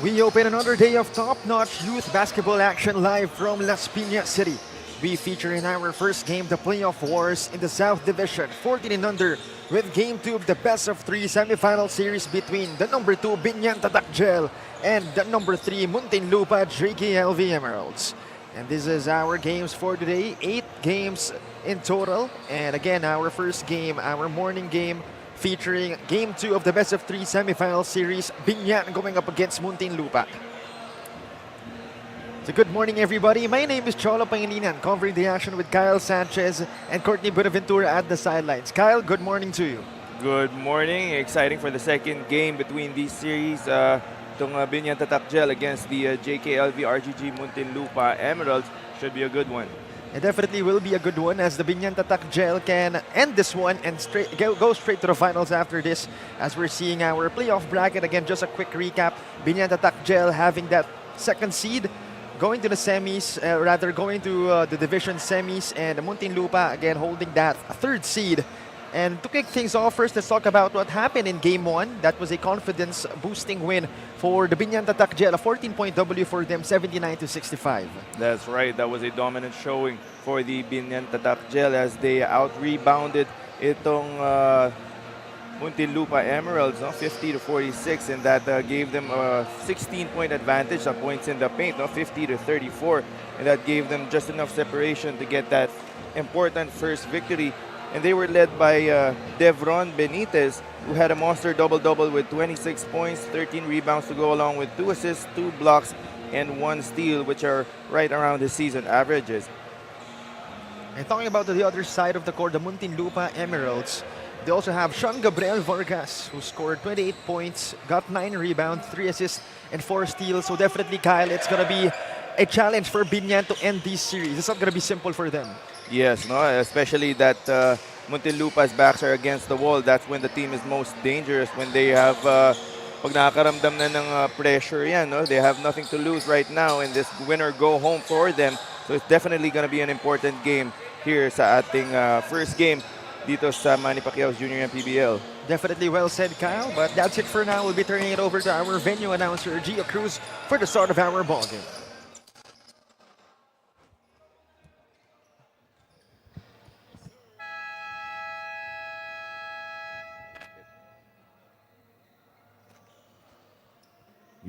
We open another day of top-notch youth basketball action live from Las Piñas City. We feature in our first game the playoff wars in the South Division, 14 and under, with Game 2 of the best-of-3 semifinal series between the number 2 Biñan Tatak and the number 3 Muntinlupa JKLV Emeralds. And this is our games for today, 8 games in total. And again, our first game, our morning game, featuring Game 2 of the best-of-3 semifinal series, Biñan going up against Muntinlupa. So good morning, everybody. My name is Cholo Pangilinan, covering the action with Kyle Sanchez and Courtney Buenaventura at the sidelines. Kyle, good morning to you. Good morning. Exciting for the second game between these series. Itong Biñan Tatak against the JKLV RGG Muntinlupa Emeralds should be a good one. It definitely will be a good one, as the Biñan Tatak can end this one and go straight to the finals after this, as we're seeing our playoff bracket. Again, just a quick recap. Biñan Tatak having that second seed, going to the semis, going to the division semis, and Muntinlupa again holding that third seed. And to kick things off, first let's talk about what happened in Game 1. That was a confidence-boosting win for the Biñan Tatak, a 14-point W for them, 79-65. That's right. That was a dominant showing for the Biñan Tatak as they out-rebounded itong Muntinlupa Emeralds, 50-46, and that gave them a 16-point advantage on points in the paint, 50-34, and that gave them just enough separation to get that important first victory. And they were led by Devron Benitez, who had a monster double-double with 26 points, 13 rebounds to go along with 2 assists, 2 blocks, and 1 steal, which are right around his season averages. And talking about the other side of the court, the Muntinlupa Emeralds, they also have Sean Gabriel Vargas, who scored 28 points, got 9 rebounds, 3 assists, and 4 steals. So definitely, Kyle, it's going to be a challenge for Biñan to end this series. It's not going to be simple for them. Yes, especially that Muntinlupa's backs are against the wall. That's when the team is most dangerous, when they have, pag nakakaramdam na ng pressure yan, they have nothing to lose right now, and this winner go home for them. So it's definitely going to be an important game here sa ating first game dito sa Manny Pacquiao's Junior MPBL. Definitely well said, Kyle, but that's it for now. We'll be turning it over to our venue announcer, Gio Cruz, for the start of our ballgame.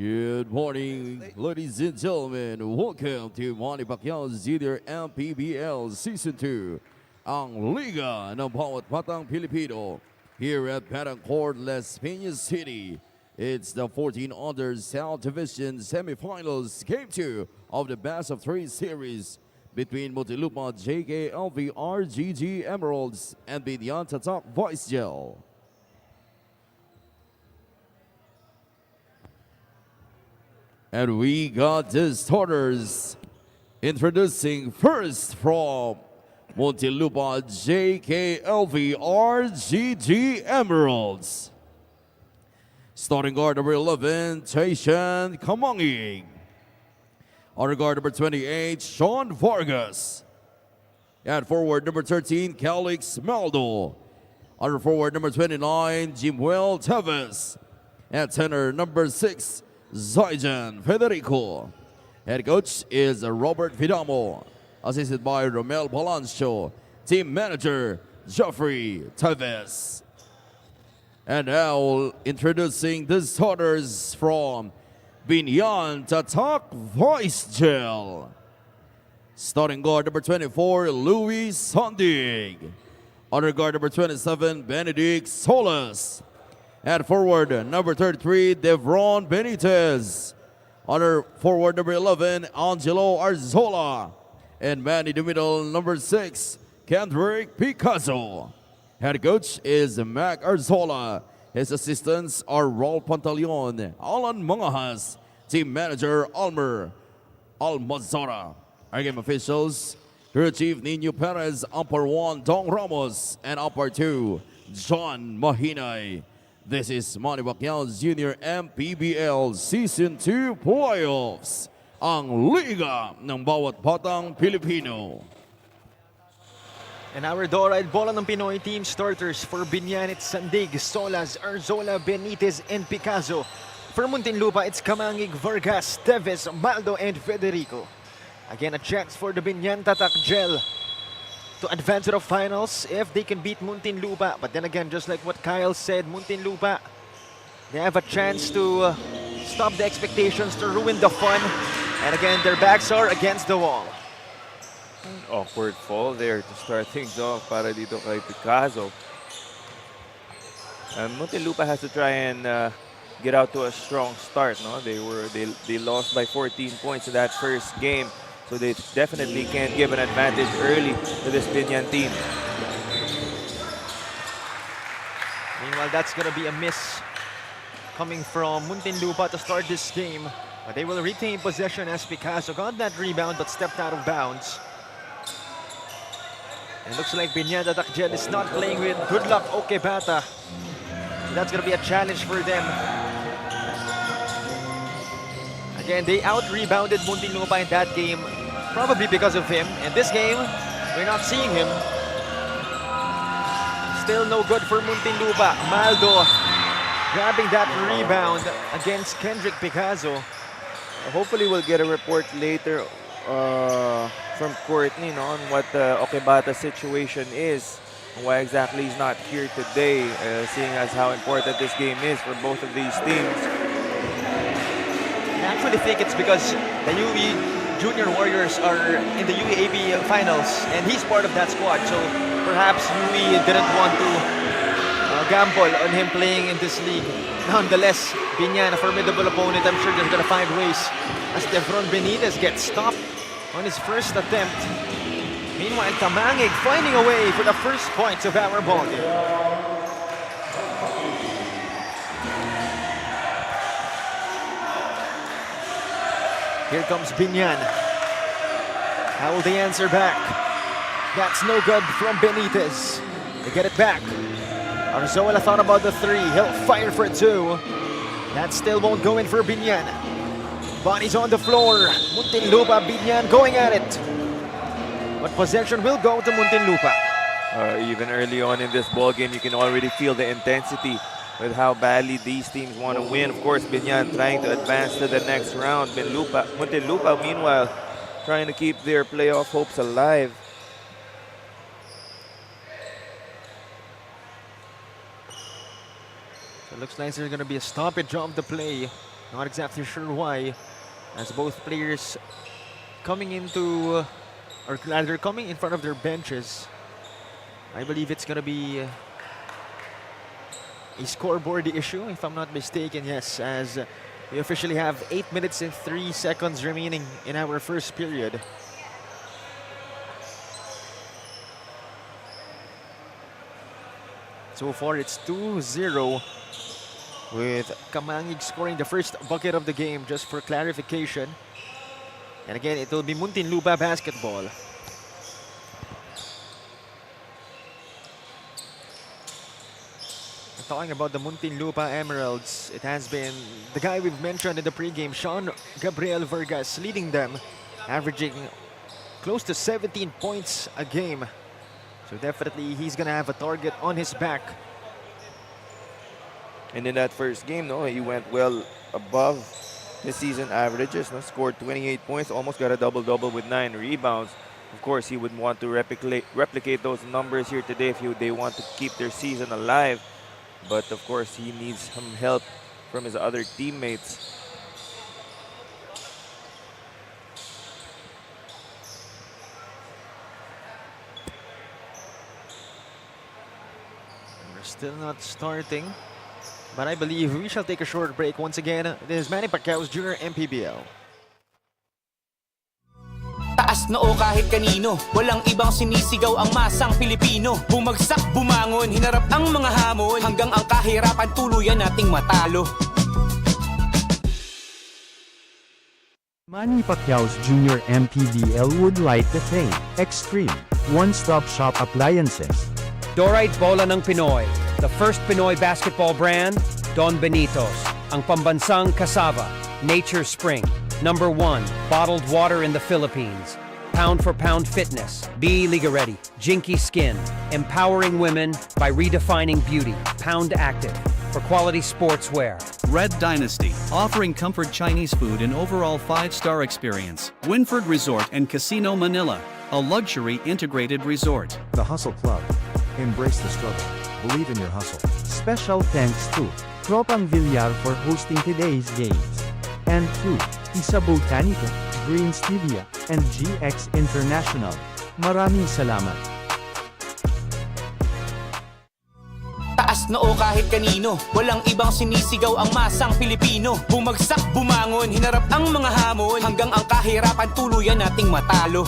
Good morning, ladies and gentlemen. Welcome to Manny Pacquiao's Junior MPBL Season 2, ang Liga ng Bawat Batang Pilipino, here at Batang Court, Las Piñas City. It's the 14 under South Division Semifinals, Game 2 of the best-of-3 series between Muntinlupa JKLV RGG Emeralds and Biñan Tatak Vice Gel. And we got the starters. Introducing first from Muntinlupa JKLV RGG Emeralds, starting guard number 11, Taishan Kamanging. Under guard number 28, Sean Vargas. At forward number 13, Calix Maldo. Under forward number 29, Jimuel Teves. At center number 6, Zaijan Federico. Head coach is Robert Vidamo, assisted by Romel Balancho. Team manager, Geoffrey Teves. And now introducing the starters from Biñan Tatak Vice Gel. Starting guard number 24, Louis Sandig. Under guard number 27, Benedict Solas. At forward, number 33, Devron Benitez. Under forward, number 11, Angelo Arzola. And man in the middle, number 6, Kendrick Picasso. Head coach is Mac Arzola. His assistants are Raul Pantaleon, Alan Mangahas. Team manager, Almer Almazara. Our game officials, Crew Chief Nino Perez, Umpire 1, Dong Ramos, and Umpire 2, John Mahinay. This is Manny Pacquiao's Junior MPBL Season 2 Playoffs, ang Liga ng Bawat Batang Pilipino. And our Doride Bola ng Pinoy team starters for Biñan, it's Sandig, Solas, Arzola, Benitez, and Picasso. For Muntinlupa, it's Kamangig, Vargas, Teves, Maldo, and Federico. Again, a chance for the Biñan Tatak Gel to advance to the finals if they can beat Muntinlupa. But then again, just like what Kyle said, Muntinlupa, they have a chance to stop the expectations, to ruin the fun. And again, their backs are against the wall. Awkward fall there to start things off para dito kay Picasso. Muntinlupa has to try and get out to a strong start. No, they lost by 14 points in that first game, so they definitely can't give an advantage early to this Biñan team. Meanwhile, that's gonna be a miss coming from Muntinlupa to start this game, but they will retain possession as Picasso got that rebound but stepped out of bounds. It looks like Biñan Tatak Gel is not playing with good luck Okebata. That's going to be a challenge for them. Again, they out-rebounded Muntinlupa in that game, probably because of him. And this game, we're not seeing him. Still no good for Muntinlupa. Maldo grabbing that rebound against Kendrick Picasso. Hopefully we'll get a report later from Courtney on what the Okebata situation is, and why exactly he's not here today, seeing as how important this game is for both of these teams. I actually think it's because the UE Junior Warriors are in the UAAP finals, and he's part of that squad, so perhaps UE didn't want to gamble on him playing in this league. Nonetheless, Biñan, a formidable opponent. I'm sure they're going to find ways as Devron Benitez gets stopped on his first attempt. Meanwhile, Kamangig finding a way for the first points of our ball game. Here comes Biñan. How will they answer back? That's no good from Benitez. They get it back. Arzola thought about the three. He'll fire for two. That still won't go in for Biñan. Bodies on the floor. Muntinlupa, Biñan going at it. But possession will go to Muntinlupa. Even early on in this ball game, you can already feel the intensity with how badly these teams want to win. Of course, Biñan trying to advance to the next round. Muntinlupa, meanwhile, trying to keep their playoff hopes alive. So it looks like there's going to be a stoppage of the play. Not exactly sure why, as both players coming into, or rather coming in front of their benches. I believe it's going to be a scoreboard issue, if I'm not mistaken. Yes, as we officially have 8 minutes and 3 seconds remaining in our first period. So far, it's 2-0, with Kamangig scoring the first bucket of the game, just for clarification. And again, it will be Muntinlupa basketball. Talking about the Muntinlupa Emeralds, it has been the guy we've mentioned in the pregame, Sean Gabriel Vargas, leading them, averaging close to 17 points a game. So definitely he's gonna have a target on his back. And in that first game, he went well above his season averages. Scored 28 points, almost got a double-double with 9 rebounds. Of course, he would want to replicate those numbers here today if they want to keep their season alive. But of course, he needs some help from his other teammates. We're still not starting, but I believe we shall take a short break. Once again, this is Manny Pacquiao's Junior MPBL. Taas noo kahit kanino, walang ibang sinisigaw ang masang Pilipino. Bumagsak, bumangon, hinarap ang mga hamon, hanggang ang kahirapan tuluyan nating matalo. Manny Pacquiao's Junior MPBL would like to thank Extreme One-Stop Shop Appliances. Dorite Bola ng Pinoy, the first Pinoy basketball brand, Don Benitos, ang pambansang cassava, Nature Spring, #1 bottled water in the Philippines, pound for pound fitness, Be Liga Ready, Jinky Skin, empowering women by redefining beauty, Pound Active, for quality sportswear. Red Dynasty, offering comfort Chinese food and overall 5-star experience. Winford Resort and Casino Manila, a luxury integrated resort. The Hustle Club. Embrace the struggle. Believe in your hustle. Special thanks to Tropang Villar for hosting today's games. And to Isa Botanica, Green Stevia, and GX International. Maraming salamat. Taas noo kahit kanino, walang ibang sinisigaw ang masang Pilipino. Bumagsak, bumangon, hinarap ang mga hamon, hanggang ang kahirapan tuluyan nating matalo.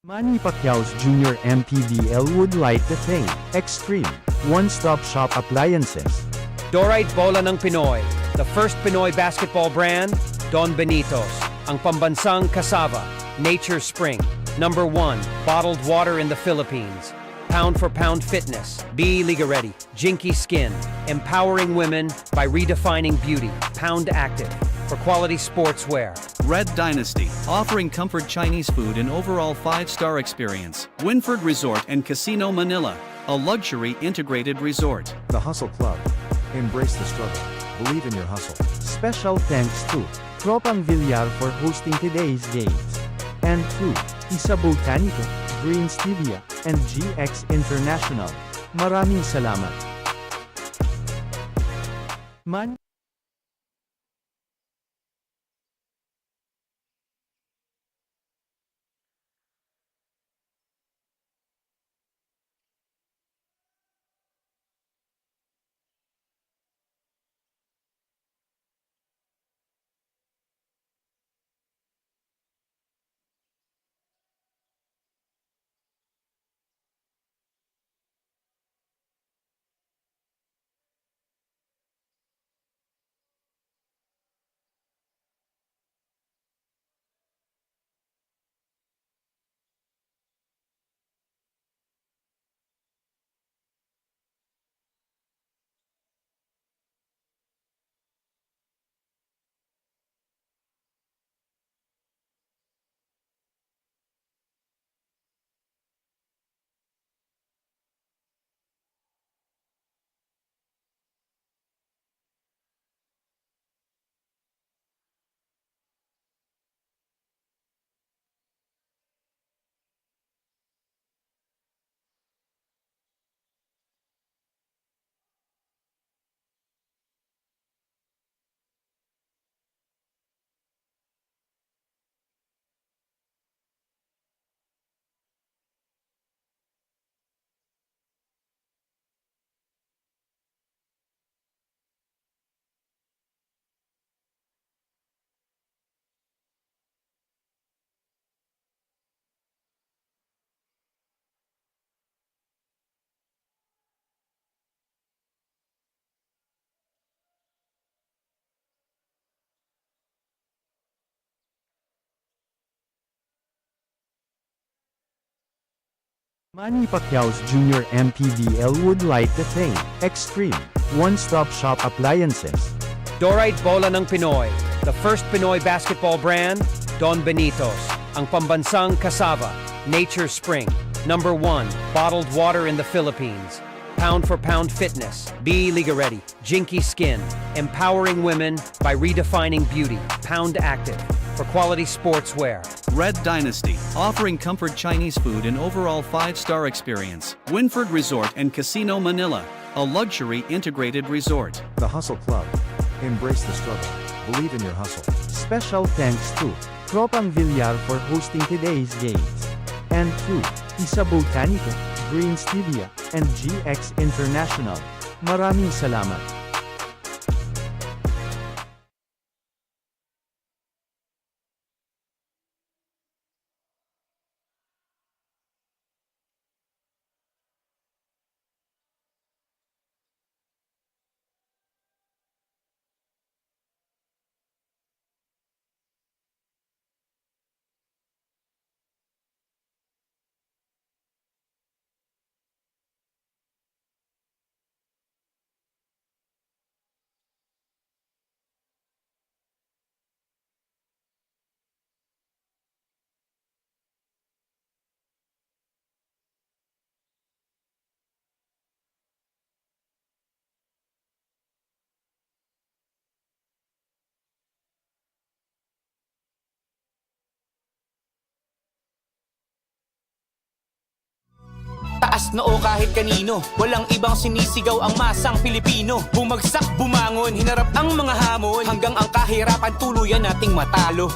Manny Pacquiao's Junior MPBL would like to thank Extreme One-Stop Shop Appliances. Dorite Bola ng Pinoy, the first Pinoy basketball brand, Don Benitos, ang pambansang cassava, Nature Spring, #1, bottled water in the Philippines. Pound for pound fitness, be Liga Ready, Jinky Skin, empowering women by redefining beauty, Pound Active, for quality sportswear. Red Dynasty, offering comfort Chinese food and overall 5-star experience. Winford Resort and Casino Manila, a luxury integrated resort. The Hustle Club. Embrace the struggle. Believe in your hustle. Special thanks to Tropang Villar for hosting today's games. And to Isa Botanica, Green Stevia, and GX International. Maraming salamat. Manny Pacquiao's Junior MPBL would like to thank Extreme One-Stop Shop Appliances. Dorite Bola ng Pinoy, the first Pinoy basketball brand, Don Benitos, ang pambansang cassava, Nature Spring, #1, bottled water in the Philippines. Pound for pound fitness, be Liga Ready, Jinky Skin, empowering women by redefining beauty, Pound Active, for quality sportswear. Red Dynasty, offering comfort Chinese food and overall 5-star experience. Winford Resort and Casino Manila, a luxury integrated resort. The Hustle Club. Embrace the struggle. Believe in your hustle. Special thanks to Tropang Villar for hosting today's games. And to Isa Botanica, Green Stevia, and GX International. Maraming salamat. Taas noo kahit kanino, walang ibang sinisigaw ang masang Pilipino. Bumagsak, bumangon, hinarap ang mga hamon, hanggang ang kahirapan tuluyan nating matalo.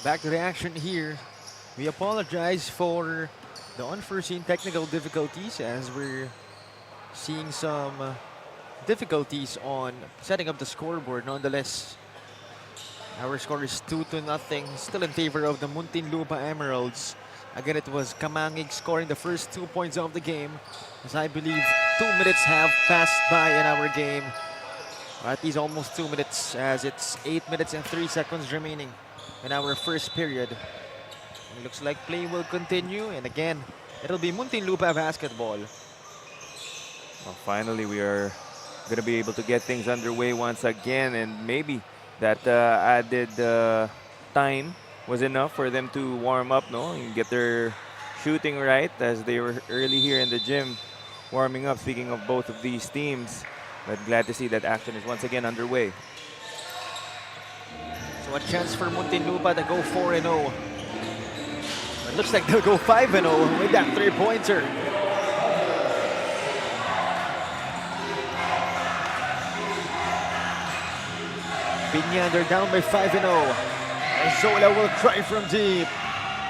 Back to the action here. We apologize for the unforeseen technical difficulties as we're seeing some difficulties on setting up the scoreboard. Nonetheless, our score is 2-0, still in favor of the Muntinlupa Emeralds. Again, it was Kamangig scoring the first 2 points of the game, as I believe 2 minutes have passed by in our game. At least almost 2 minutes, as it's 8 minutes and 3 seconds remaining in our first period. It looks like play will continue, and again, it'll be Muntinlupa basketball. Well, finally, we are going to be able to get things underway once again, and maybe that added time was enough for them to warm up, no, and get their shooting right as they were early here in the gym warming up. Speaking of both of these teams, but glad to see that action is once again underway. So a chance for Muntinlupa to go 4-0. It looks like they'll go 5-0 with that three-pointer. Biñan, they're down by 5-0. Zola will try from deep.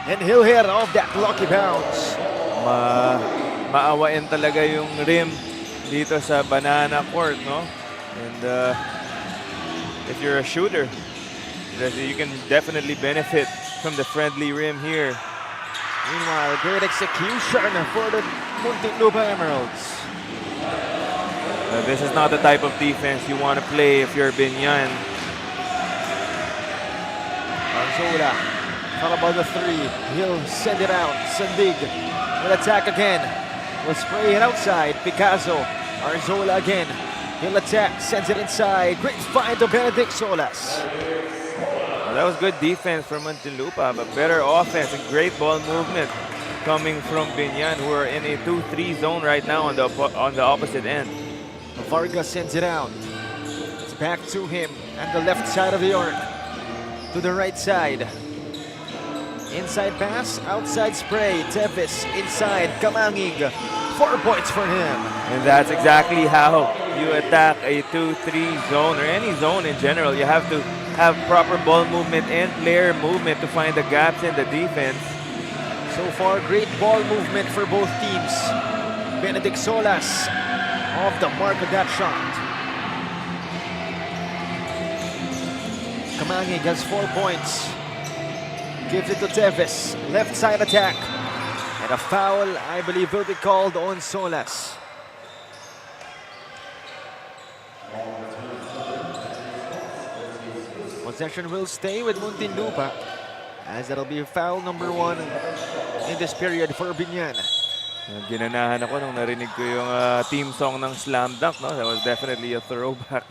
And he'll hit off that lucky bounce. Maawain talaga yung rim dito sa banana court, no? And if you're a shooter, you can definitely benefit from the friendly rim here. Meanwhile, great execution for the Muntinlupa Emeralds. This is not the type of defense you want to play if you're Biñan. Arzola, followed by the three. He'll send it out. Sandig will attack again. Will spray it outside. Picasso. Arzola again. He'll attack. Sends it inside. Great find to Benedict Solas. Well, that was good defense from Muntinlupa, but better offense and great ball movement coming from Biñan, who are in a 2-3 zone right now on the opposite end. Vargas sends it out. It's back to him and the left side of the arc. To the right side. Inside pass, outside spray. Tevis inside. Kamangig. 4 points for him. And that's exactly how you attack a 2-3 zone or any zone in general. You have to have proper ball movement and player movement to find the gaps in the defense. So far, great ball movement for both teams. Benedict Solas off the mark of that shot. Kamangig has 4 points. Gives it to Tevis. Left side attack. And a foul, I believe, will be called on Solas. Possession will stay with Muntinlupa, as that'll be foul number 1 in this period for Biñan. Ginanahan ako nung narinig ko yung team song ng Slam Dunk, no? That was definitely a throwback.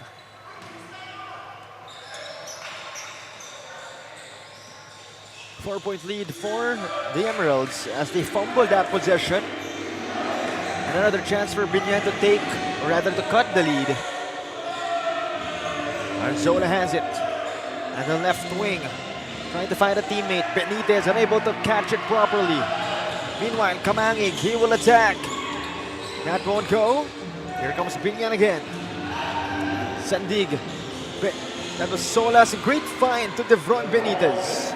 Four-point lead for the Emeralds as they fumble that possession. And another chance for Biñan to take, or rather to cut the lead. Arzola has it. And the left wing, trying to find a teammate. Benitez unable to catch it properly. Meanwhile, Kamangig, he will attack. That won't go. Here comes Biñan again. Sandig. That was Solas. Great find to Devron Benitez.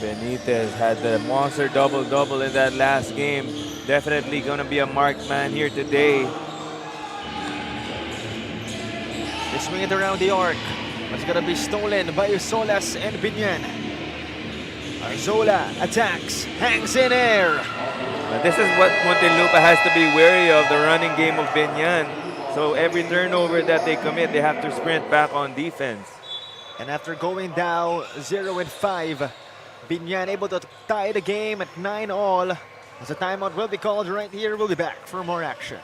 Benitez had the monster double-double in that last game. Definitely going to be a marked man here today. They swing it around the arc. It's going to be stolen by Solas and Biñan. Arzola attacks, hangs in air. This is what Muntinlupa has to be wary of, the running game of Biñan. So every turnover that they commit, they have to sprint back on defense. And after going down 0-5, Biñan able to tie the game at 9-all. As a timeout will be called right here, we'll be back for more action.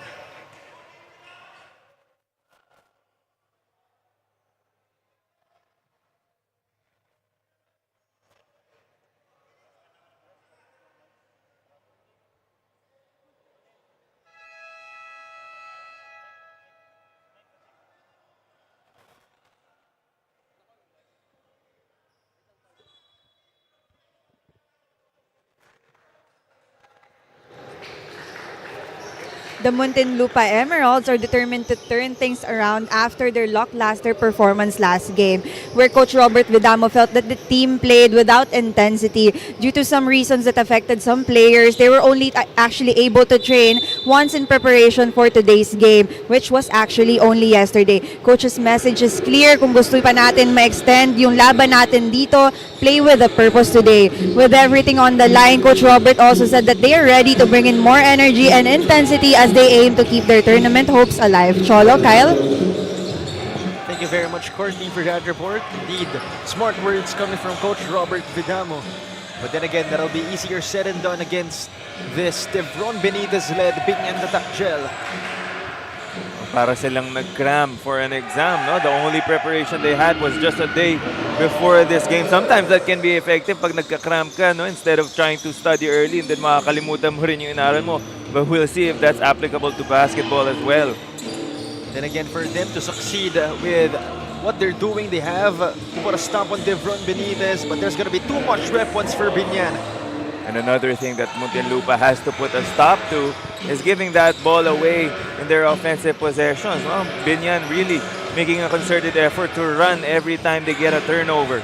The Muntinlupa Emeralds are determined to turn things around after their lackluster performance last game, where Coach Robert Vidamo felt that the team played without intensity due to some reasons that affected some players. They were only actually able to train once in preparation for today's game, which was actually only yesterday. Coach's message is clear. Kung gusto pa natin ma-extend yung laban natin dito, play with a purpose today. With everything on the line, Coach Robert also said that they are ready to bring in more energy and intensity as they aim to keep their tournament hopes alive. Cholo, Kyle? Thank you very much, Courtney, for that report. Indeed, smart words coming from Coach Robert Vidamo. But then again, that'll be easier said and done against this Devron Benitez-led Biñan Tatak. Para silang nag-cram for an exam, no? The only preparation they had was just a day before this game. Sometimes that can be effective pag nagka-cram ka, no? Instead of trying to study early and then makakalimutan mo rin yung inaral mo. But we'll see if that's applicable to basketball as well. Then again, for them to succeed with what they're doing, they have to put a stop on Devron Benitez, but there's going to be too much weapons for Biñan. And another thing that Muntinlupa has to put a stop to is giving that ball away in their offensive possessions. No? Biñan really making a concerted effort to run every time they get a turnover.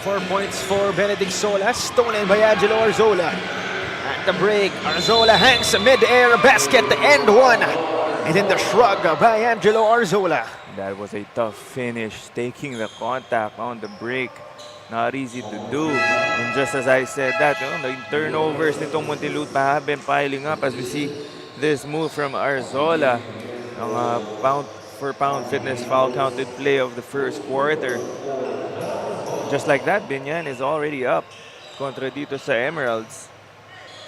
4 points for Benedict Solas, stolen by Angelo Arzola. At the break, Arzola hangs mid-air basket, and one. And then the shrug by Angelo Arzola. That was a tough finish, taking the contact on the break. Not easy to do. And just as I said that, the turnovers nitong Muntinlupa have been piling up as we see this move from Arzola. Ang pound-for-pound fitness foul counted play of the first quarter. Just like that, Biñan is already up kontra dito sa Emeralds.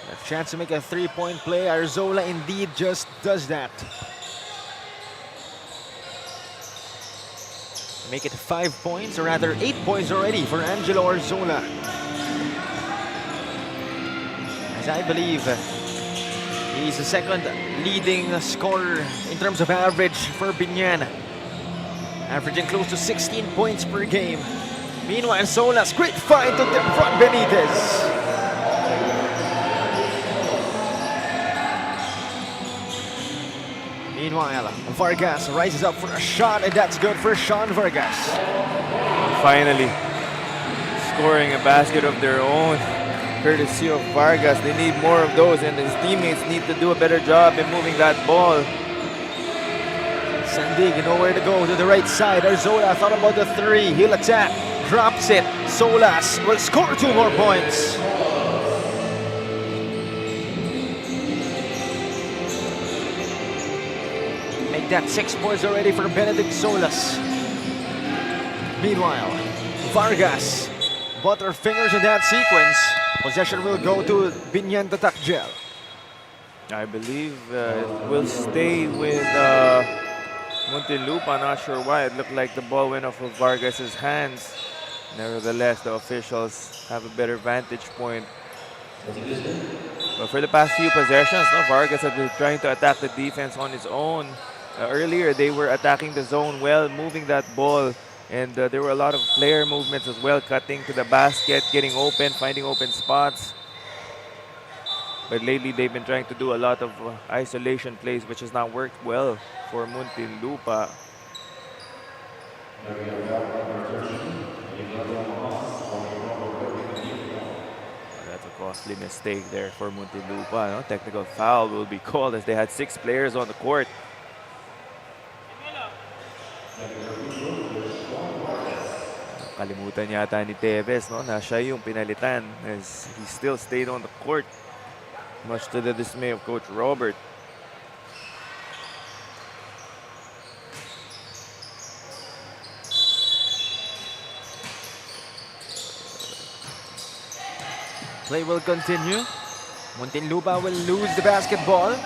A chance to make a three-point play. Arzola indeed just does that. Make it 5 points, or rather 8 points already for Angelo Arzola. As I believe, he's the second leading scorer in terms of average for Biñan. Averaging close to 16 points per game. Meanwhile, Solas, great fight to Devron Benitez. Meanwhile, Vargas rises up for a shot, and that's good for Sean Vargas. Finally, scoring a basket of their own, courtesy of Vargas. They need more of those, and his teammates need to do a better job in moving that ball. Sandig, nowhere to go, to the right side. Arzola thought about the three. He'll attack, drops it. Solas will score 2 more points. Make that 6 points already for Benedict Solas. Meanwhile, Vargas, butterfingers in that sequence. Possession will go to Biñan Tatak Gel. I believe it will stay with Muntinlupa. Not sure why. It looked like the ball went off of Vargas's hands. Nevertheless, the officials have a better vantage point. But for the past few possessions, Vargas has been trying to attack the defense on his own. Earlier, they were attacking the zone well, moving that ball. And there were a lot of player movements as well, cutting to the basket, getting open, finding open spots. But lately, they've been trying to do a lot of isolation plays, which has not worked well for Muntinlupa. That's a costly mistake there for Muntinlupa. No? Technical foul will be called as they had 6 players on the court. Kalimutan yata ni Tevez, no, na siya yung pinalitan as he still stayed on the court, much to the dismay of Coach Robert. Play will continue. Muntinlupa will lose the basketball.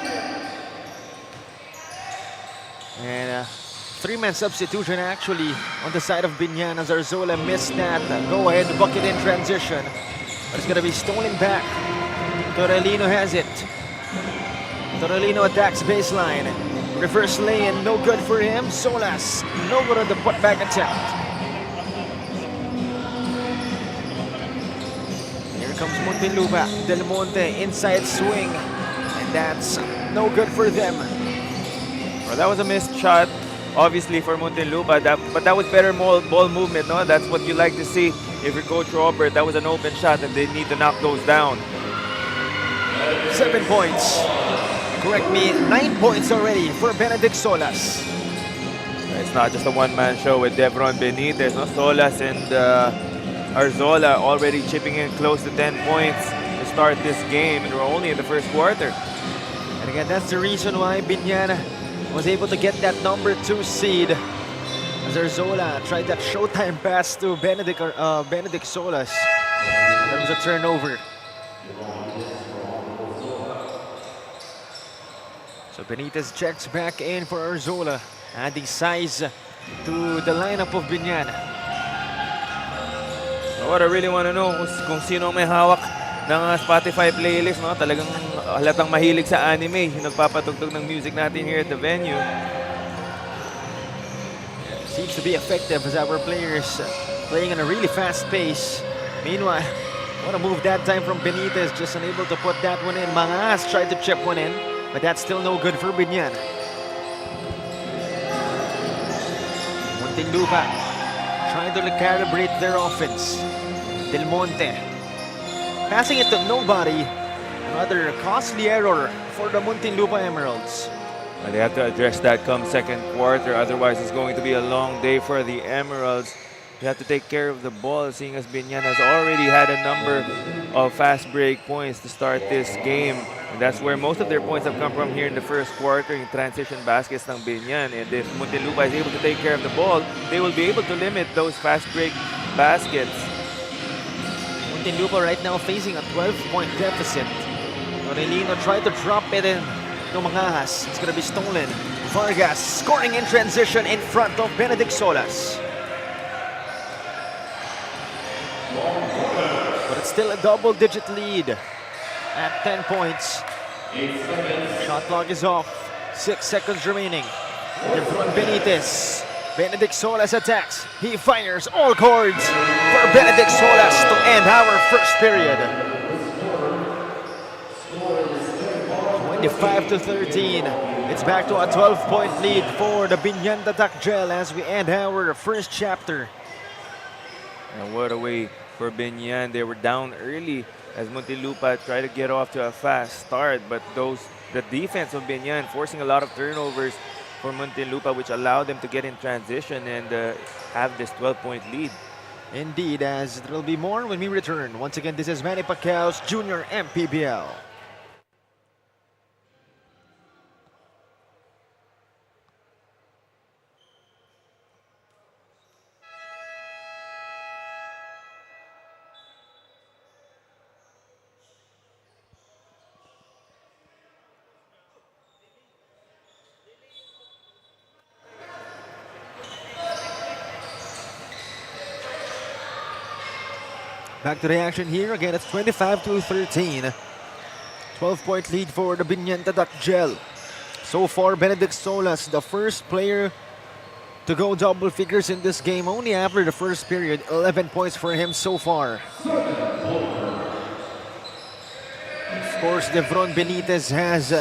And 3-man substitution actually on the side of Biñan as Arzola missed that go-ahead bucket in transition. But it's going to be stolen back. Torrelino has it. Torrelino attacks baseline. Reverse lay-in, no good for him. Solas, no good on the putback attempt. Here comes Muntinlupa. Del Monte, inside swing. And that's no good for them. Well, that was a missed shot, obviously, for Muntinlupa, but that was better ball movement, no? That's what you like to see if you're Coach Robert. That was an open shot, and they need to knock those down. 7 points. Correct me, 9 points already for Benedict Solas. It's not just a one-man show with Devron Benitez, no? Solas and Arzola already chipping in close to 10 points to start this game, and we're only in the first quarter. And again, that's the reason why Biñan was able to get that number 2 seed. As Arzola tried that showtime pass to Benedict Solas. There was a turnover. So So Benitez checks back in for Arzola, adding size to the lineup of Biñan. What I really want to know is kung sino may hawak ng Spotify playlist, no? Talagang halatang mahilig sa anime, yung nagpapatugtog ng music natin here at the venue. Seems to be effective as our players playing at a really fast pace. Meanwhile, what a move that time from Benitez, just unable to put that one in. Mangas tried to chip one in, but that's still no good for Biñan. Muntinlupa trying to calibrate their offense. Del Monte passing it to nobody. Another costly error for the Muntinlupa Emeralds. They have to address that come second quarter, otherwise it's going to be a long day for the Emeralds. You have to take care of the ball, seeing as Biñan has already had a number of fast break points to start this game. And that's where most of their points have come from here in the first quarter, in transition baskets ng Biñan. And if Muntinlupa is able to take care of the ball, they will be able to limit those fast break baskets. Muntinlupa right now facing a 12-point deficit. Torelino tried to drop it in to Mangas. It's going to be stolen. Vargas scoring in transition in front of Benedict Solas. But it's still a double-digit lead at 10 points. Shot clock is off. 6 seconds remaining. Devron Benitez. Benedict Solas attacks. He fires all chords for Benedict Solas to end our first period. 25-13. It's back to a 12-point lead for the Biñan Tatak Gel as we end our first chapter. And what a way for Biñan. They were down early as Muntinlupa tried to get off to a fast start, but the defense of Biñan forcing a lot of turnovers for Muntinlupa, which allowed them to get in transition and have this 12-point lead. Indeed, as there will be more when we return. Once again, this is Manny Pacquiao's Junior MPBL. Back to the action here. Again, it's 25-13. 12-point lead for the Biñan Tatak Gel. So far, Benedict Solas, the first player to go double figures in this game. Only after the first period, 11 points for him so far. Of course, Devron Benitez has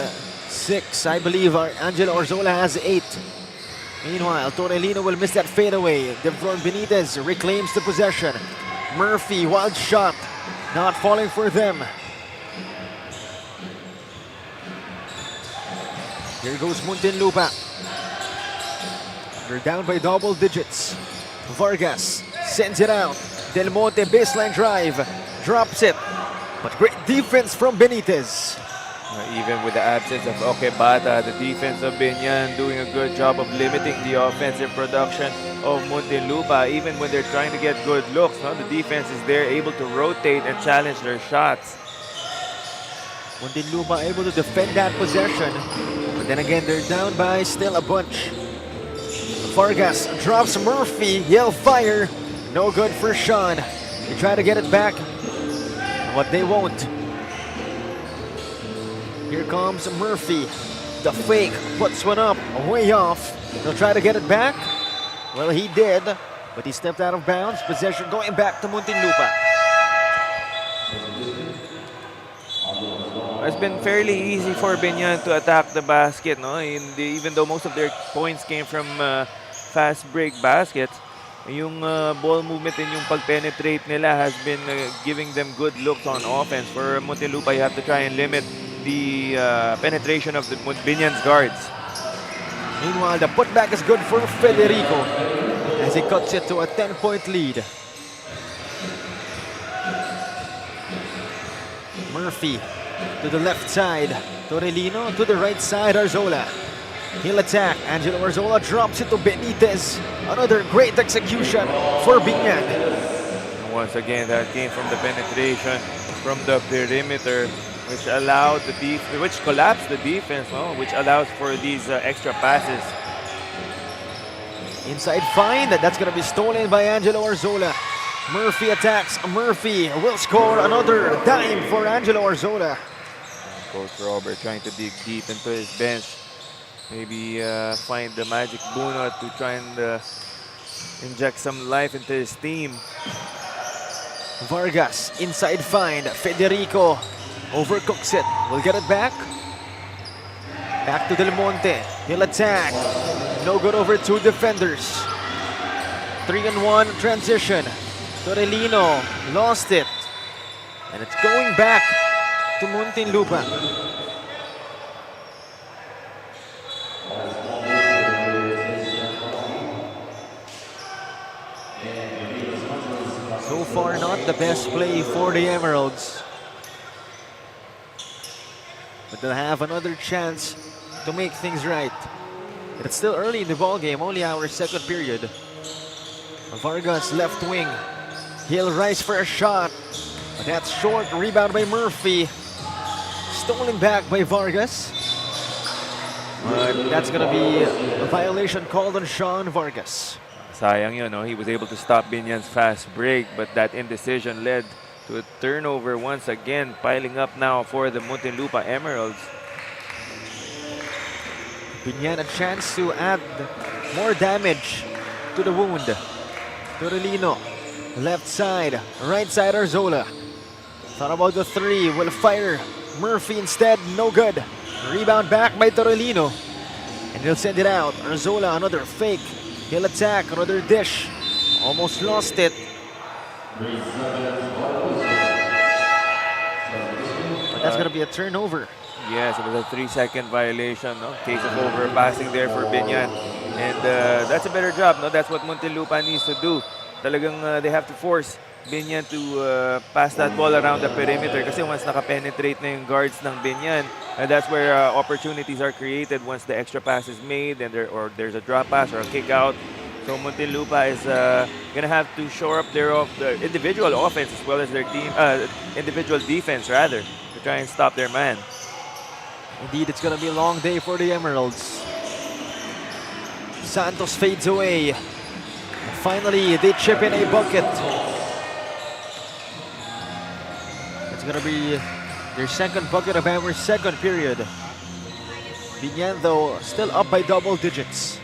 6. I believe Angelo Arzola has 8. Meanwhile, Torelino will miss that fadeaway. Devron Benitez reclaims the possession. Murphy, wild shot, not falling for them. Here goes Muntinlupa. They're down by double digits. Vargas sends it out. Del Monte baseline drive, drops it. But great defense from Benitez. Even with the absence of Okebata, the defense of Biñan doing a good job of limiting the offensive production of Muntinlupa. Even when they're trying to get good looks, no? The defense is there, able to rotate and challenge their shots. Muntinlupa able to defend that possession. But then again, they're down by still a bunch. Vargas drops Murphy. He'll fire. No good for Sean. They try to get it back, but they won't. Here comes Murphy. The fake puts one up, way off. They'll try to get it back. Well, he did, but he stepped out of bounds. Possession going back to Muntinlupa. It's been fairly easy for Biñan to attack the basket, no? Even though most of their points came from fast break baskets, yung ball movement and yung pag-penetrate nila has been giving them good looks on offense. For Muntinlupa, you have to try and limit the penetration of the Biñan's guards. Meanwhile, the putback is good for Federico as he cuts it to a 10-point lead. Murphy to the left side. Torelino to the right side. Arzola. He'll attack. Angelo Arzola drops it to Benitez. Another great execution for Biñan. Once again, that came from the penetration from the perimeter which allowed which collapsed the defense, which allows for these extra passes. Inside find, that's gonna be stolen by Angelo Arzola. Murphy attacks. Murphy will score another dime for Angelo Arzola. Coach Robert trying to dig deep into his bench. Maybe find the magic bunot to try and inject some life into his team. Vargas, inside find. Federico overcooks it. Will get it back. Back to Del Monte. He'll attack. No good over two defenders. 3-on-1 transition. Torellino lost it. And it's going back to Muntinlupa. So far, not the best play for the Emeralds. But they'll have another chance to make things right. But it's still early in the ball game, only our second period. Vargas left wing. He'll rise for a shot. But that's short. Rebound by Murphy. Stolen back by Vargas. But that's gonna be a violation called on Sean Vargas. Sayang yun, he was able to stop Biñan's fast break, but that indecision led to a turnover once again, piling up now for the Muntinlupa Emeralds. Biñan a chance to add more damage to the wound. Torellino, left side, right side Arzola. Thought about the three, will fire. Murphy instead, no good. Rebound back by Torellino. And he'll send it out. Arzola, another fake. He'll attack, another dish. Almost lost it. But that's gonna be a turnover. Yes, it was a 3-second violation. Case of overpassing there for Biñan. And that's a better job. That's what Muntinlupa needs to do. Talagang they have to force Biñan to pass that ball around the perimeter kasi once nakapenetrate na yung guards ng Biñan, that's where opportunities are created once the extra pass is made and there's a drop pass or a kick out. So Muntinlupa is going to have to shore up their individual offense as well as their team individual defense rather to try and stop their man. Indeed, it's going to be a long day for the Emeralds. Santos fades away. Finally, they chip in a bucket. It's going to be their second bucket of our second period. Biñan, though, still up by double digits.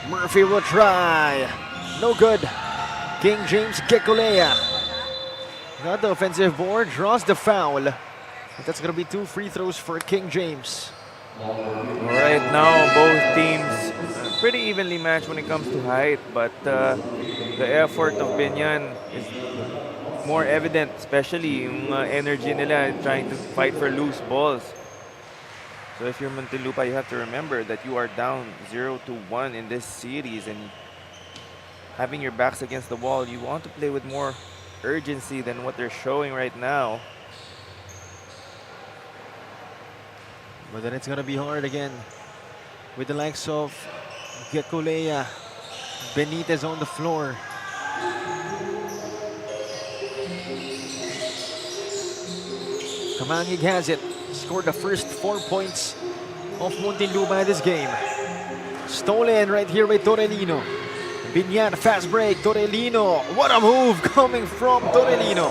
Murphy will try. No good. King James Kekulea. Got the offensive board, draws the foul. But that's going to be 2 free throws for King James. Right now, both teams pretty evenly matched when it comes to height, but the effort of Biñan is more evident, especially yung energy nila trying to fight for loose balls. So if you're Muntinlupa, you have to remember that you are down 0-1 in this series and having your backs against the wall, you want to play with more urgency than what they're showing right now. But then it's going to be hard again with the likes of Kekulea, Benitez on the floor. Kamangig has it. Scored the first 4 points of Muntinlupa this game. Stolen right here by Torellino. Biñan, fast break. Torellino. What a move coming from Torellino.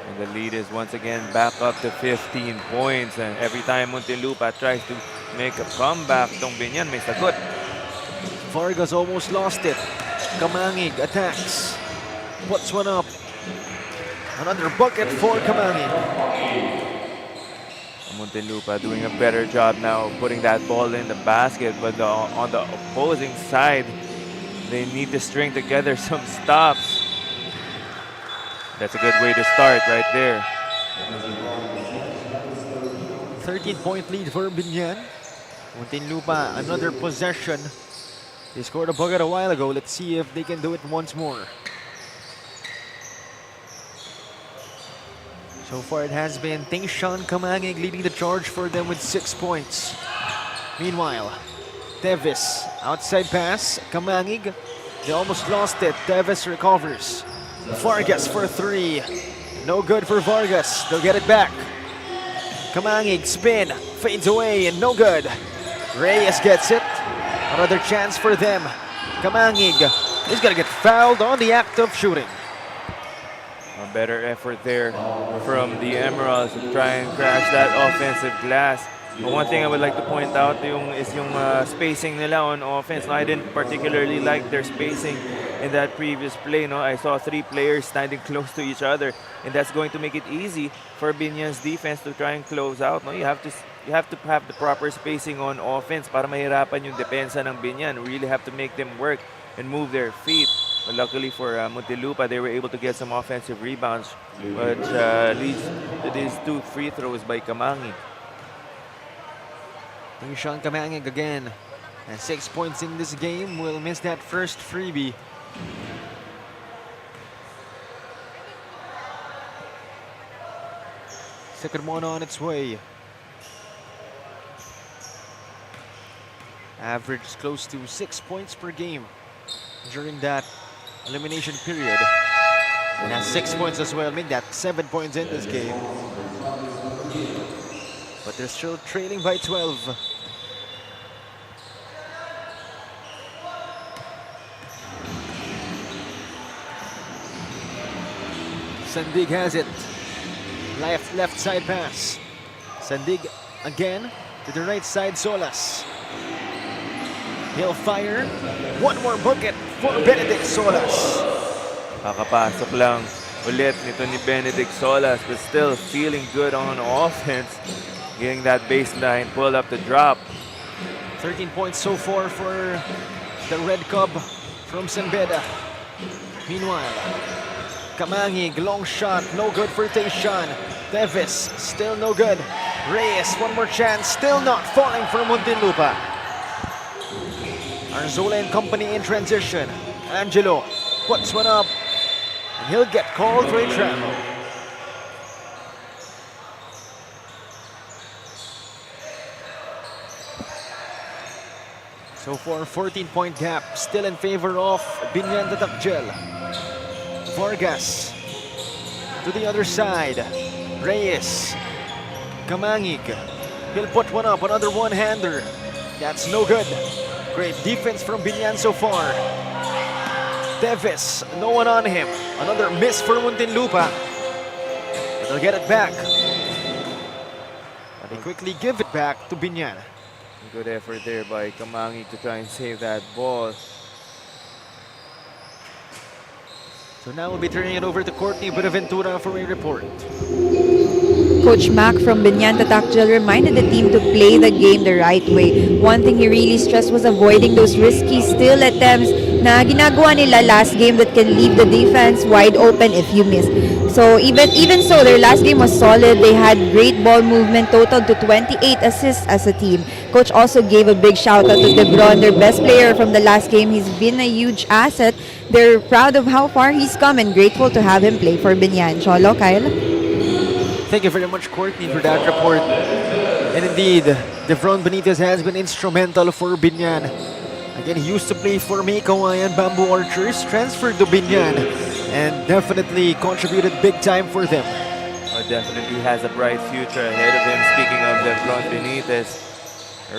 And the lead is once again back up to 15 points. And every time Muntinlupa tries to make a comeback, tong Biñan may sagot. Vargas almost lost it. Kamangig attacks. Puts one up. Another bucket for Kamangig. Muntinlupa doing a better job now of putting that ball in the basket, but on the opposing side, they need to string together some stops. That's a good way to start right there. 13-point lead for Biñan. Muntinlupa, another possession. They scored a bucket a while ago. Let's see if they can do it once more. So far, it has been Tayshaun Kamangig leading the charge for them with 6 points. Meanwhile, Tevis, outside pass, Kamangig, they almost lost it. Tevis recovers. Vargas for 3. No good for Vargas. They'll get it back. Kamangig spin, fades away, and no good. Reyes gets it. Another chance for them. Kamangig is gonna get fouled on the act of shooting. A better effort there from the Emeralds to try and crash that offensive glass. But one thing I would like to point out is yung spacing nila on offense. No, I didn't particularly like their spacing in that previous play. No, I saw 3 players standing close to each other, and that's going to make it easy for Biñan's defense to try and close out. No, you have to have the proper spacing on offense para mahirapan yung depensa ng Biñan. Really have to make them work and move their feet. But luckily for Muntinlupa, they were able to get some offensive rebounds, which leads to these 2 free throws by Kamangig. Sean Kamangig again. And 6 points in this game. Will miss that first freebie. Second one on its way. Average is close to 6 points per game during that elimination period. And has 6 points as well. Made that 7 points in this game. But they're still trailing by 12. Sandig has it. Left side pass. Sandig again to the right side. Solas. He'll fire. One more bucket for Benedict Solas. Kakapasok lang ulit nito ni Benedict Solas, but still feeling good on offense. Getting that baseline, pull up the drop. 13 points so far for the Red Cub from San Beda. Meanwhile, Kamangig, long shot, no good for Tayshan. Davis, still no good. Reyes, one more chance, still not falling for Muntinlupa. Arzola and company in transition. Angelo puts one up, and he'll get called for a travel. So far, 14-point gap, still in favor of Biñan Tatak. Vargas to the other side. Reyes. Kamangig. He'll put one up, another one-hander. That's no good. Great defense from Biñan so far. Davis, no one on him. Another miss for Muntinlupa. But they'll get it back. But they quickly give it back to Biñan. Good effort there by Kamangig to try and save that ball. So now we'll be turning it over to Courtney Buenaventura for a report. Coach Mac from Biñan Tatak reminded the team to play the game the right way. One thing he really stressed was avoiding those risky steal attempts na ginagawa nila last game that can leave the defense wide open if you miss. So even so, their last game was solid. They had great ball movement, totaled to 28 assists as a team. Coach also gave a big shout out to Debron, their best player from the last game. He's been a huge asset. They're proud of how far he's come and grateful to have him play for Biñan. Cholo, Kyle? Thank you very much, Courtney, for that report. And indeed, Devron Benitez has been instrumental for Biñan. Again, he used to play for May Kawayan Bamboo Archers, transferred to Biñan, and definitely contributed big time for them. Definitely has a bright future ahead of him. Speaking of Devron Benitez,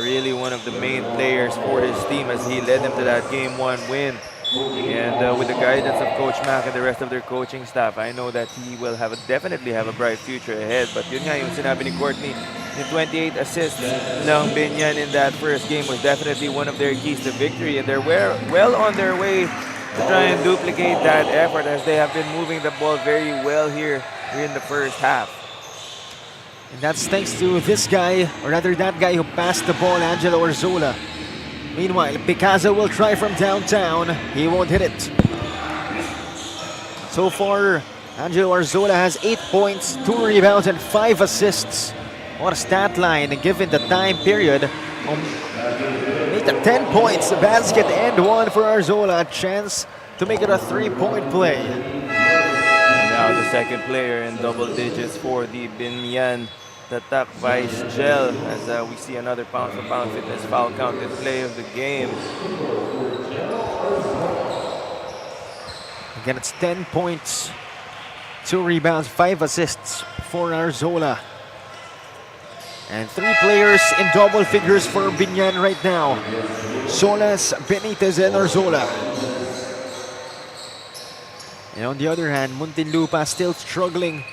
really one of the main players for his team as he led them to that Game 1 win. And with the guidance of Coach Mac and the rest of their coaching staff, I know that he will definitely have a bright future ahead. But yun nga, yung sinabi ni Courtney, the 28 assists ng Biñan in that first game was definitely one of their keys to victory. And they're well on their way to try and duplicate that effort as they have been moving the ball very well here in the first half. And that's thanks to this guy, or rather that guy who passed the ball, Angelo Arzola. Meanwhile, Picazo will try from downtown. He won't hit it. So far, Angelo Arzola has 8 points, 2 rebounds, and 5 assists. What a stat line given the time period. Make it 10 points, a basket and one for Arzola. A chance to make it a 3-point play. And now the second player in double digits for the Biñan Tatak Vice Gel as we see another pound-for-pound fitness foul counted play of the game. Again, it's 10 points 2 rebounds, 5 assists for Arzola. And 3 players in double figures for Biñan right now. Solas, Benitez, and Arzola. And on the other hand, Muntinlupa still struggling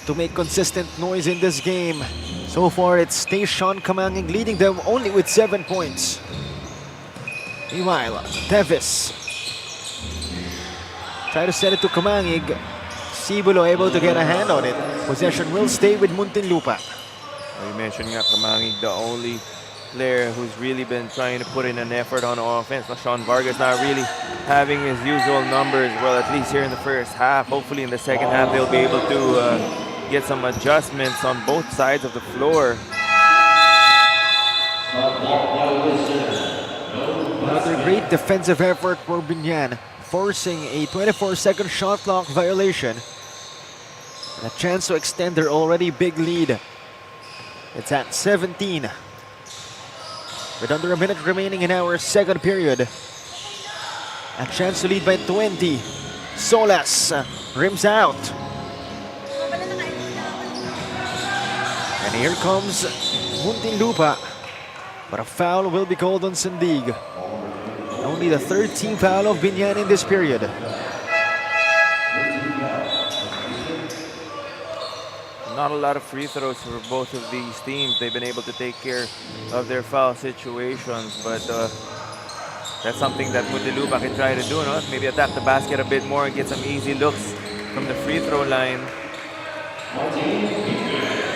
to make consistent noise in this game. So far, it's Station Kamanging leading them only with 7 points. Meanwhile, Tevis try to send it to Kamangig. Cibulo able to get a hand on it. Possession will stay with Muntinlupa. You mentioned nga Kamangig, the only player who's really been trying to put in an effort on offense. Sean Vargas not really having his usual numbers, well, at least here in the first half. Hopefully in the second half they'll be able to get some adjustments on both sides of the floor. Another great defensive effort for Biñan, forcing a 24-second shot clock violation. And a chance to extend their already big lead. It's at 17. With under a minute remaining in our second period. A chance to lead by 20. Solas rims out. And here comes Muntinlupa. But a foul will be called on Sandig. Only the third team foul of Biñan in this period. Not a lot of free throws for both of these teams. They've been able to take care of their foul situations, but that's something that Muntinlupa can try to do, no? Maybe attack the basket a bit more and get some easy looks from the free throw line.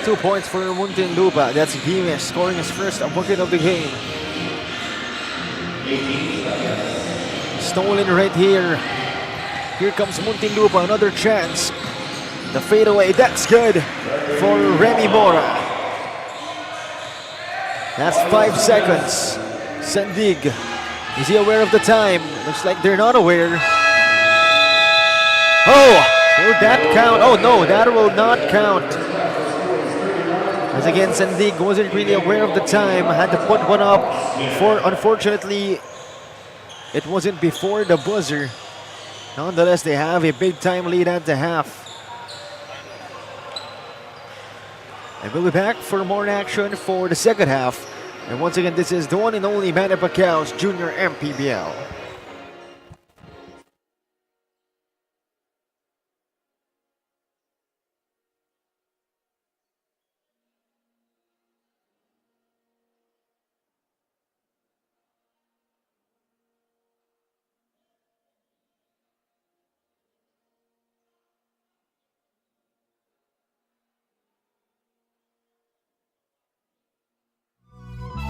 2 points for Muntinlupa. That's Piñas scoring his first bucket of the game. Stolen right here. Here comes Muntinlupa, another chance. The fadeaway, that's good for Remy Mora. That's 5 seconds. Sandig, is he aware of the time? Looks like they're not aware. Oh, will that count? Oh no, that will not count. As again, Sandig wasn't really aware of the time, had to put one up. Unfortunately, it wasn't before the buzzer. Nonetheless, they have a big time lead at the half. And we'll be back for more action for the second half. And once again, this is the one and only Manny Pacquiao's Junior MPBL.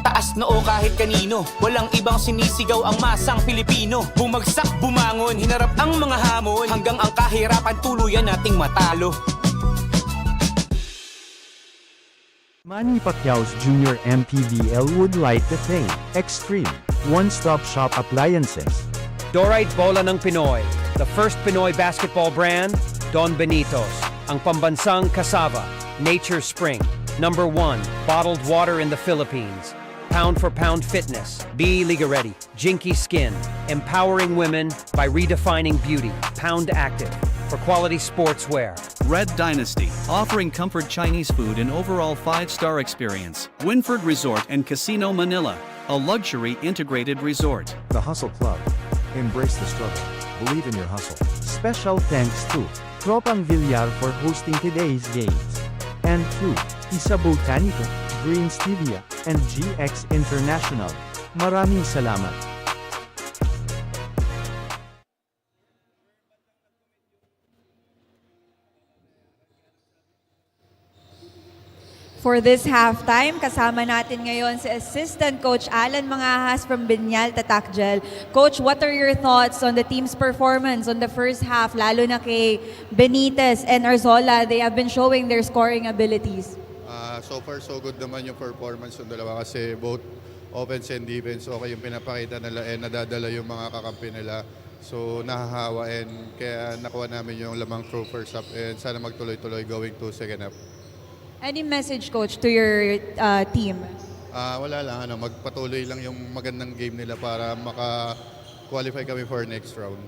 Taas noo kahit kanino, walang ibang sinisigaw ang masang Pilipino. Bumagsak, bumangon, hinarap ang mga hamon, hanggang ang kahirapan tuluyan nating matalo. Manny Pacquiao's Junior MPBL would like to thank Extreme One-Stop Shop Appliances. Dorite Bola ng Pinoy, the first Pinoy basketball brand, Don Benitos, ang pambansang cassava, Nature Spring, #1 bottled water in the Philippines. Pound for pound fitness, Be Liga Ready, Jinky Skin, empowering women by redefining beauty, Pound Active, for quality sportswear. Red Dynasty, offering comfort Chinese food and overall 5-star experience. Winford Resort and Casino Manila, a luxury integrated resort. The Hustle Club. Embrace the struggle. Believe in your hustle. Special thanks to Tropang Villar for hosting today's games. And to Isa Botanico, Green Stevia, and GX International. Maraming salamat. For this halftime, kasama natin ngayon si Assistant Coach Alan Mangahas from Biñan Tatak. Coach, what are your thoughts on the team's performance on the first half, lalo na kay Benitez and Arzola? They have been showing their scoring abilities. So far, so good naman yung performance ng dalawa kasi both offense and defense okay yung pinapakita nila and nadadala yung mga kakampi nila. So nahahawa and kaya nakuha namin yung lamang through first half and sana magtuloy-tuloy going to second half. Any message, Coach, to your team? Wala lang, magpatuloy lang yung magandang game nila para maka-qualify kami for next round.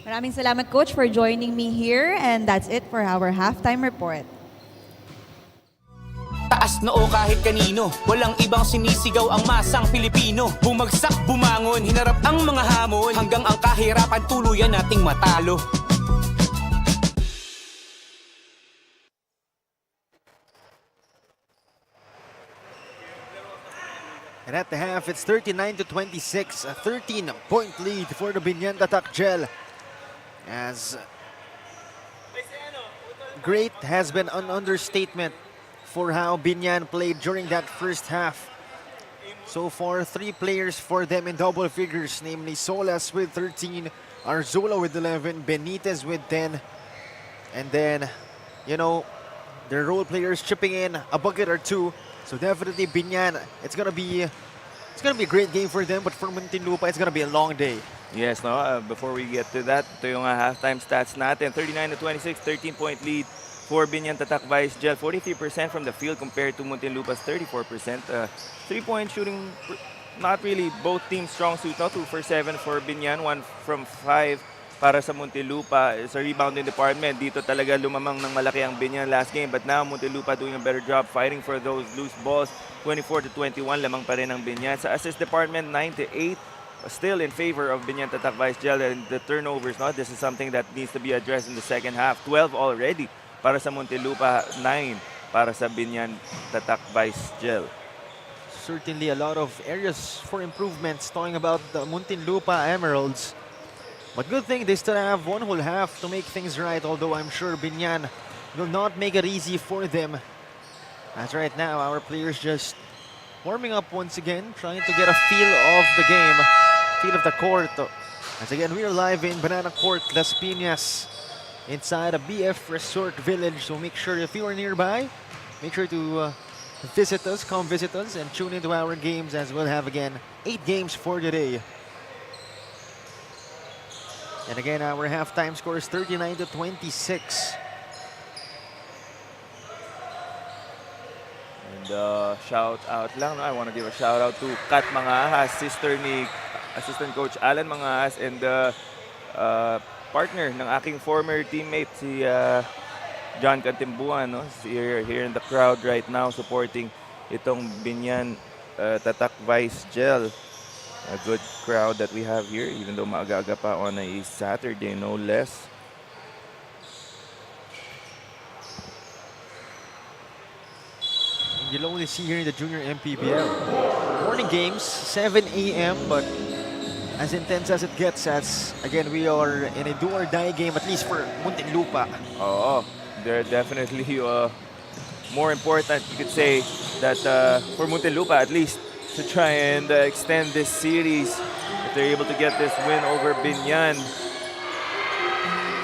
Maraming salamat, Coach, for joining me here. And that's it for our halftime report. Taas noo kahit kanino, walang ibang sinisigaw ang masang Pilipino. Bumagsak, bumangon, hinarap ang mga hamon, hanggang ang kahirapan tuluyan nating matalo. And at the half, it's 39-26, a 13-point lead for the Biñan Tatak Gel. As great has been an understatement for how Biñan played during that first half. So far, 3 players for them in double figures, namely Solas with 13, Arzola with 11, Benitez with 10, and then, you know, their role players chipping in a bucket or 2. So definitely Biñan, it's gonna be a great game for them, but for Muntinlupa, it's gonna be a long day. Yes, no. Before we get to that, ito yung halftime stats natin. 39-26, 13-point lead for Biñan Tatak Vice Gel. 43% from the field compared to Muntinlupa's 34%. 3-point shooting, not really both teams strong suit. No? 2 for 7 for Biñan, 1 from 5 para sa Muntinlupa. Sa rebounding department, dito talaga lumamang ng malaki ang Biñan last game. But now Muntinlupa doing a better job fighting for those loose balls. 24-21, lamang pa rin ang Biñan. Sa assist department, 9-8. Still in favor of Biñan Tatak Vice Gel, and the turnovers, no? This is something that needs to be addressed in the second half. 12 already para sa Muntinlupa, 9 para sa Biñan Tatak Vice Gel. Certainly a lot of areas for improvements talking about the Muntinlupa Emeralds. But good thing they still have one whole half to make things right, although I'm sure Biñan will not make it easy for them. As right now, our players just warming up once again, trying to get a feel of the game, feel of the court. As again, we are live in Banana Court, Las Piñas, inside a BF Resort Village. So make sure if you are nearby, make sure to visit us, come visit us, and tune into our games, as we'll have again 8 games for today. And again, our halftime score is 39-26. And shout out lang, no? I want to give a shout out to Kat Mangahas, sister ni Assistant Coach Alan Mangahas, and partner ng aking former teammate, si John Cantimbuan, no? Here in the crowd right now supporting itong Biñan Tatak Vice Gel. A good crowd that we have here, even though maaga-aga pa on a Saturday, no less. You'll only see here in the junior MPBL. Morning games, 7 a.m., but as intense as it gets, as again we are in a do-or-die game, at least for Muntinlupa. Oh, they're definitely more important, you could say, that for Muntinlupa at least, to try and extend this series. If they're able to get this win over Biñan.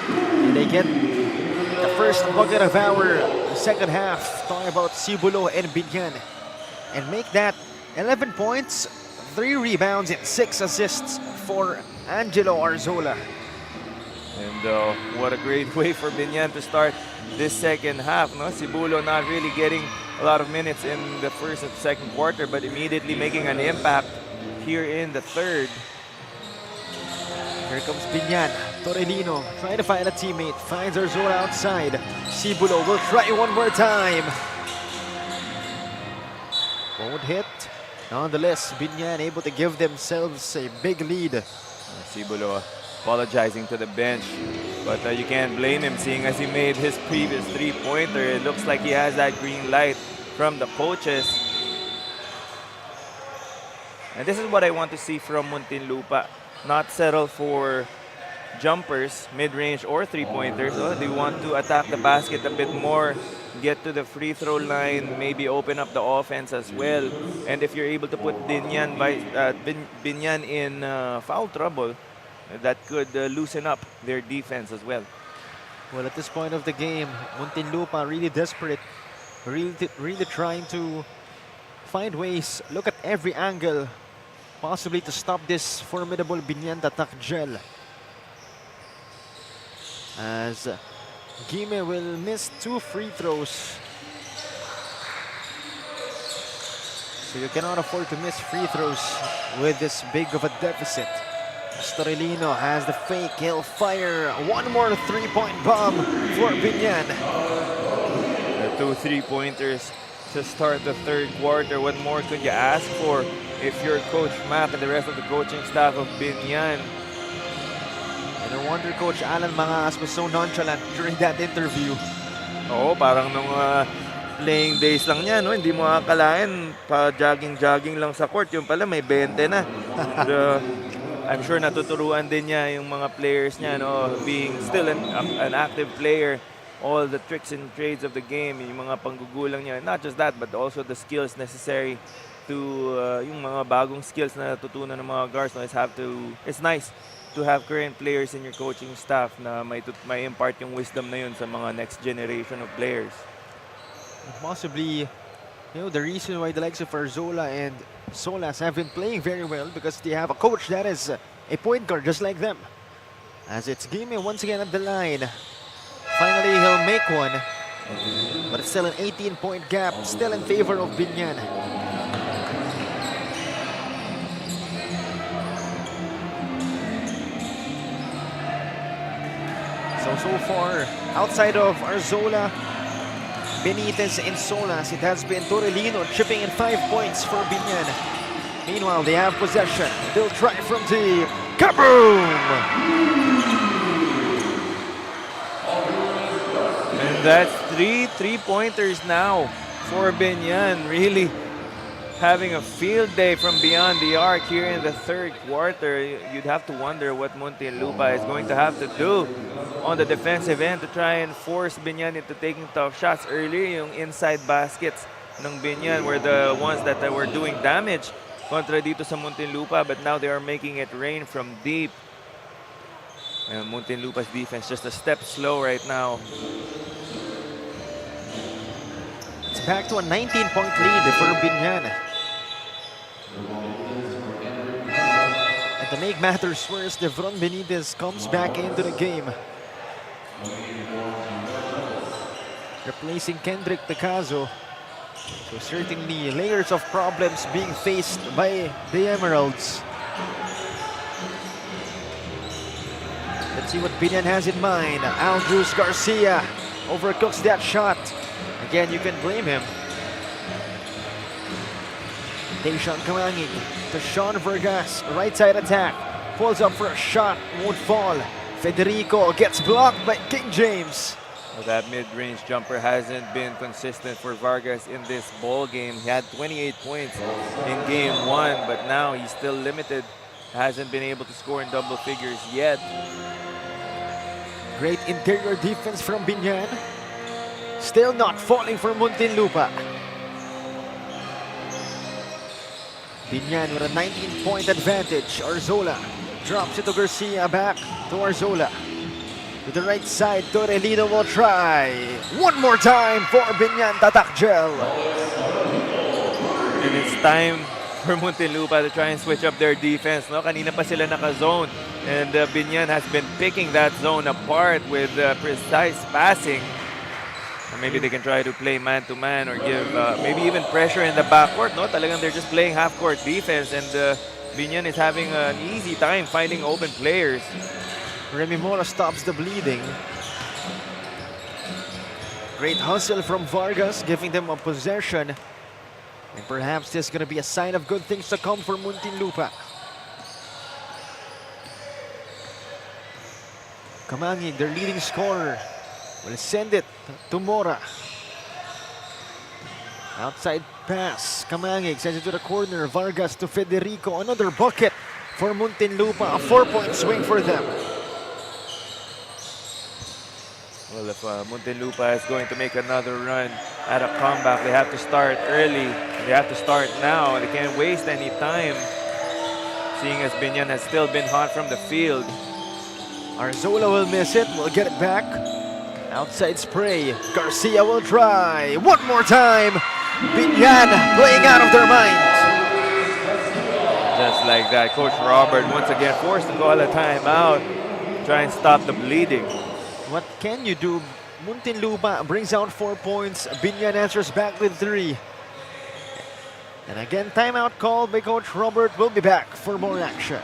And they get the first bucket of our second half, talking about Cibulo and Biñan, and make that 11 points, 3 rebounds, and 6 assists for Angelo Arzola. And what a great way for Biñan to start this second half. No? Cibulo not really getting a lot of minutes in the first and second quarter, but immediately making an impact here in the third. Here comes Biñan. Torellino trying to find a teammate. Finds Arzola outside. Cibulo will try one more time. Won't hit. Nonetheless, Biñan able to give themselves a big lead. Cibulo apologizing to the bench, but you can't blame him, seeing as he made his previous 3-pointer. It looks like he has that green light from the coaches. And this is what I want to see from Muntinlupa. Not settle for jumpers, mid-range or 3-pointers. They want to attack the basket a bit more, get to the free throw line, maybe open up the offense as well. And if you're able to put Biñan in foul trouble, that could loosen up their defense as well. Well, at this point of the game, Muntinlupa really desperate, really trying to find ways, look at every angle, possibly to stop this formidable Biñan Tatak Gel. As Gime will miss 2 free throws. So you cannot afford to miss free throws with this big of a deficit. Storelino has the fake. He'll fire one more three-point bomb for Biñan. The 2 3-pointers to start the third quarter. What more could you ask for if you're Coach Mac and the rest of the coaching staff of Biñan? And no wonder Coach Alan Mangas was so nonchalant during that interview. Oo, parang nung playing days lang niya, no? Hindi mo akalain, pa-jogging-jogging lang sa court. Yung pala, may 20 na. Pero, I'm sure natuturuan din niya yung mga players niya, no? Being still an active player, all the tricks and trades of the game, yung mga panggugulang niya. Not just that, but also the skills necessary to, yung mga bagong skills na natutunan ng mga guards, no? It's nice to have current players in your coaching staff na may impart yung wisdom na yun sa mga next generation of players. Possibly, the reason why the likes of Arzola and Solas have been playing very well because they have a coach that is a point guard just like them. As it's game once again at the line. Finally, he'll make one. But it's still an 18-point gap, still in favor of Biñan. So far, outside of Arzola, Benitez and Solas, it has been Torelino chipping in 5 points for Biñan. Meanwhile, they have possession. They'll try from deep. Kaboom! And that's 3 3-pointers now for Biñan. Really having a field day from beyond the arc here in the third quarter. You'd have to wonder what Muntinlupa is going to have to do on the defensive end to try and force Biñan into taking tough shots early. Yung inside baskets ng Biñan were the ones that were doing damage kontra dito sa Muntinlupa, but now they are making it rain from deep. And Muntinlupa's defense just a step slow right now. It's back to a 19-point lead for Biñan. And to make matters worse, Devron Benitez comes back into the game, replacing Kendrick Picasso. So certainly layers of problems being faced by the Emeralds. Let's see what Biñan has in mind. Aldruz Garcia overcooks that shot. Again, you can blame him. Tayshaun Kamangig to Sean Vergas. Right side attack. Pulls up for a shot. Won't fall. Federico gets blocked by King James. Well, that mid-range jumper hasn't been consistent for Vargas in this ball game. He had 28 points in game 1, but now he's still limited. Hasn't been able to score in double figures yet. Great interior defense from Biñan. Still not falling for Muntinlupa. Biñan with a 19-point advantage. Arzola drops it to Garcia, back to Arzola. To the right side, Torelino will try. One more time for Biñan Tatak Gel. And it's time for Muntinlupa to try and switch up their defense. No? Kanina pa sila naka-zone. And Biñan has been picking that zone apart with precise passing. Or maybe they can try to play man-to-man or give maybe even pressure in the backcourt. No? Talagang they're just playing half-court defense. And Biñan is having an easy time finding open players. Remy Mora stops the bleeding. Great hustle from Vargas, giving them a possession. And perhaps this is going to be a sign of good things to come for Muntinlupa. Kamangig, their leading scorer, will send it to Mora. Outside pass. Kamangig sends it to the corner. Vargas to Federico. Another bucket for Muntinlupa. A 4-point swing for them. Well, if Muntinlupa is going to make another run at a comeback, they have to start early. They have to start now. They can't waste any time, seeing as Biñan has still been hot from the field. Arzola will miss it. We'll get it back. Outside spray. Garcia will try. One more time. Biñan playing out of their minds. Just like that, Coach Robert once again forced to call a timeout. Try and stop the bleeding. What can you do? Muntinlupa brings out 4 points. Biñan answers back with 3. And again, timeout called by Coach Robert. Will be back for more action.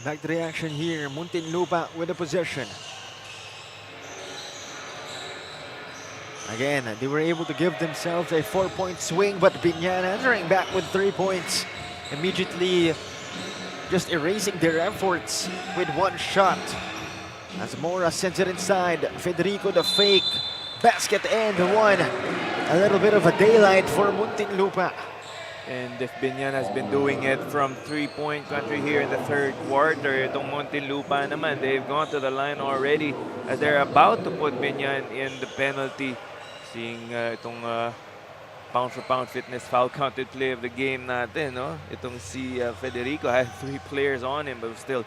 Back to the action here. Muntinlupa with the possession. Again, they were able to give themselves a 4-point swing, but Biñan answering back with 3 points. Immediately just erasing their efforts with one shot. As Mora sends it inside, Federico the fake. Basket and one. A little bit of a daylight for Muntinlupa. And if Biñan has been doing it from three-point country here in the third quarter, itong Muntinlupa naman, they've gone to the line already as they're about to put Biñan in the penalty. Seeing itong pound-for-pound fitness foul counted play of the game natin, no? Itong si Federico had 3 players on him but was still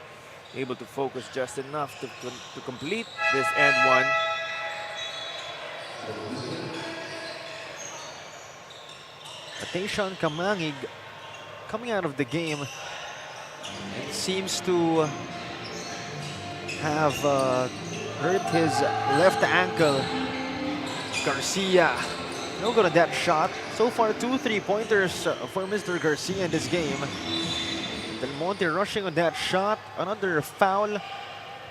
able to focus just enough to complete this and one. Tayshaun Kamangig coming out of the game, it seems to have hurt his left ankle. Garcia, no good on that shot. So far, 2 3-pointers for Mr. Garcia in this game. Del Monte rushing on that shot. Another foul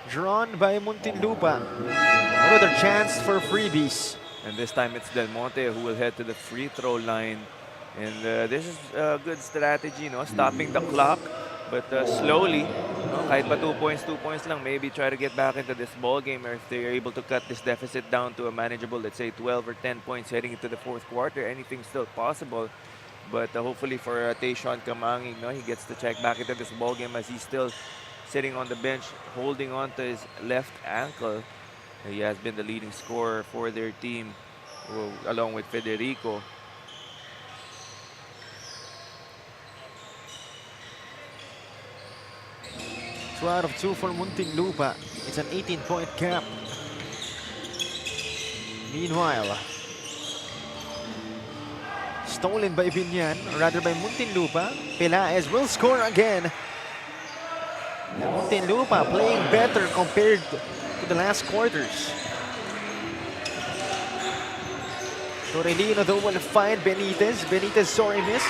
drawn by Muntinlupa. Another chance for freebies. And this time it's Del Monte who will head to the free throw line. And this is a good strategy, no? Stopping the clock, but slowly, no? Kahit pa 2 points lang, maybe try to get back into this ball game, or if they're able to cut this deficit down to a manageable, let's say 12 or 10 points heading into the fourth quarter, anything's still possible. But hopefully for Tayshaun Kamangig, no? He gets to check back into this ball game as he's still sitting on the bench, holding on to his left ankle. He has been the leading scorer for their team, along with Federico. 2 out of 2 for Muntinlupa. It's an 18-point gap. Meanwhile, stolen by Biñan, or rather by Muntinlupa. Pelaez will score again. And Muntinlupa playing better compared to the last quarters. Torelino though will find Benitez. Benitez sorry miss,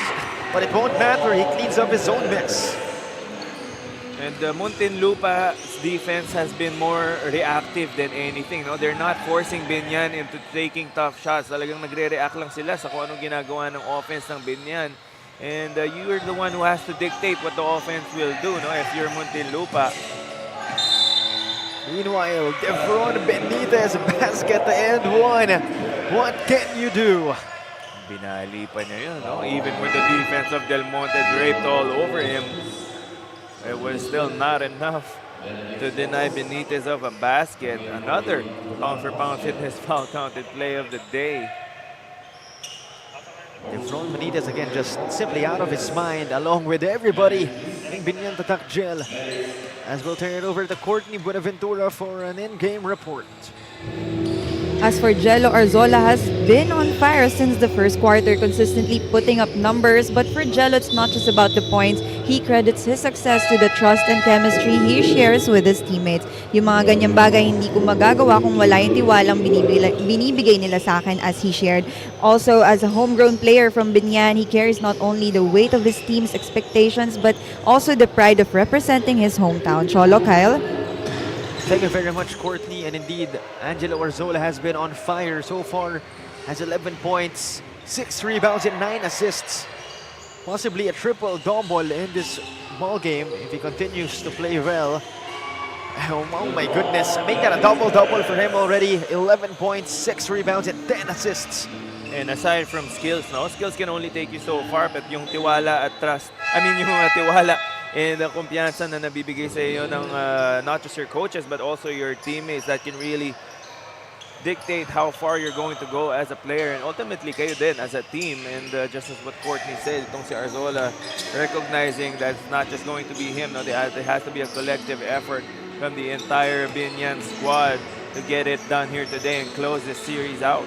but it won't matter. He cleans up his own mess. And Muntinlupa's defense has been more reactive than anything. No? They're not forcing Biñan into taking tough shots. Talagang nagre-react lang sila sa kung anong ginagawa ng offense ng Biñan. And you're the one who has to dictate what the offense will do, no? If you're Muntinlupa. Meanwhile, Devron Benitez basket and one. What can you do? Binali pa niya yun, no? Even with the defense of Del Monte draped all over him, it was still not enough to deny Benitez of a basket. Another pound-for-pound fitness foul counted play of the day. Devron Benitez again just simply out of his mind along with everybody in Biñan Tatak jail. As we'll turn it over to Courtney Buenaventura for an in-game report. As for Jello, Arzola has been on fire since the first quarter, consistently putting up numbers. But for Jello, it's not just about the points. He credits his success to the trust and chemistry he shares with his teammates. Yung mga ganyang bagay hindi ko magagawa kung wala yung tiwalang binibigay nila sa akin, as he shared. Also, as a homegrown player from Biñan, he carries not only the weight of his team's expectations, but also the pride of representing his hometown. Cholo, Kyle? Thank you very much, Courtney. And indeed, Angelo Arzola has been on fire so far. Has 11 points, 6 rebounds, and 9 assists. Possibly a triple-double in this ball game if he continues to play well. Oh my goodness, make that a double-double for him already. 11 points, 6 rebounds, and 10 assists. And aside from skills, no? Skills can only take you so far, but yung tiwala at trust, yung tiwala and the kumpiyansa na nabibigay sa iyo ng not just your coaches but also your teammates, that can really dictate how far you're going to go as a player and ultimately kayo din as a team. And just as what Courtney said, itong si Arzola recognizing that it's not just going to be him, no? There has to be a collective effort from the entire Biñan squad to get it done here today and close this series out.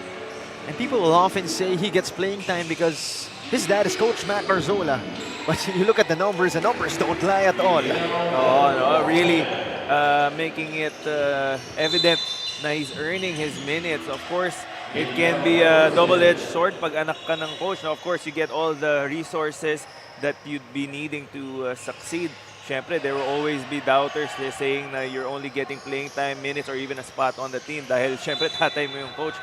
And people will often say he gets playing time because his dad is Coach Matt Arzola. But you look at the numbers don't lie at all. Oh, no, really making it evident na he's earning his minutes. Of course, it can be a double-edged sword pag anak ka ng coach. Now, of course, you get all the resources that you'd be needing to succeed syempre, there will always be doubters saying na you're only getting playing time, minutes, or even a spot on the team dahil syempre tatay mo yung coach.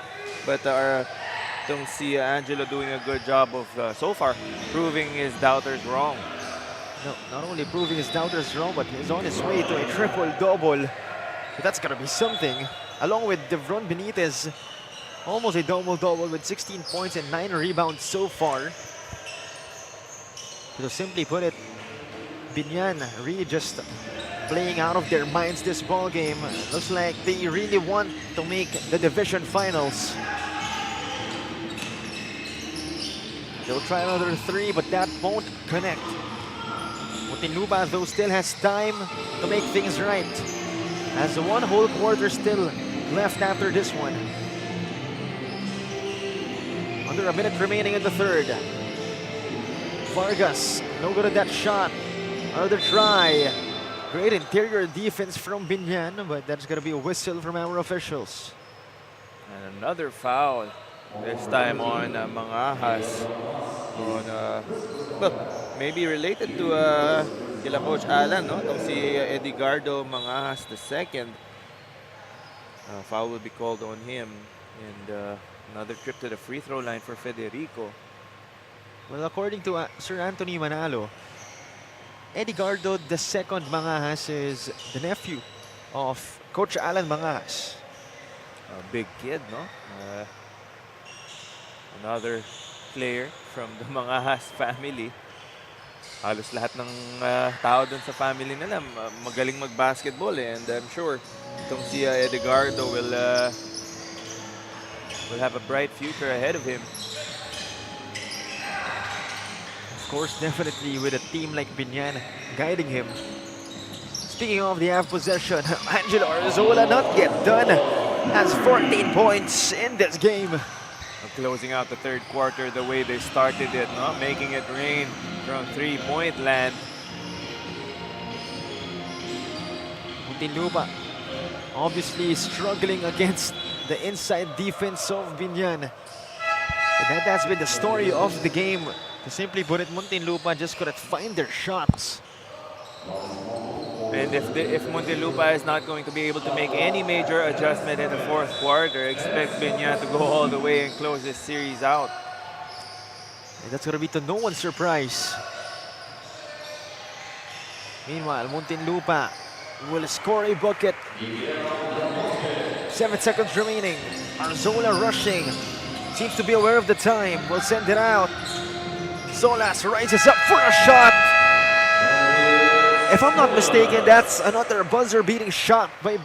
But itong si Angelo doing a good job of so far proving his doubters wrong. No, not only proving his doubters wrong, but he's on his way to a triple-double. So that's gonna be something. Along with Devron Benitez, almost a double-double with 16 points and 9 rebounds so far. To simply put it, Biñan really just playing out of their minds this ball game. Looks like they really want to make the division finals. They'll try another 3, but that won't connect. Muntinlupa, though, still has time to make things right. As one whole quarter still left after this one. Under a minute remaining in the third. Vargas, no good at that shot. Another try. Great interior defense from Biñan, but that's gonna be a whistle from our officials. And another foul. This time on Mangahas. Well, maybe related to kila Coach Alan, no? Itong si Edgardo Mangahas II. Foul will be called on him. And another trip to the free throw line for Federico. Well, according to Sir Anthony Manalo, Edgardo II Mangahas is the nephew of Coach Alan Mangahas. A big kid, no? Another player from the Mangahas family. Halos lahat ng tao dun sa family nila magaling mag-basketball and I'm sure itong si Edgardo will have a bright future ahead of him. Of course, definitely with a team like Biñan guiding him. Speaking of the half possession, Angelo Arzola not yet done. Has 14 points in this game. Closing out the third quarter the way they started it, no? Making it rain from three-point land. Muntinlupa obviously struggling against the inside defense of Biñan. That has been the story of the game. To simply put it, Muntinlupa just couldn't find their shots. And if Muntinlupa is not going to be able to make any major adjustment in the fourth quarter, expect Biñan to go all the way and close this series out. And that's going to be to no one's surprise. Meanwhile, Muntinlupa will score a bucket. 7 seconds remaining. Arzola rushing. Seems to be aware of the time. Will send it out. Solas rises up for a shot. If I'm not mistaken, that's another buzzer-beating shot by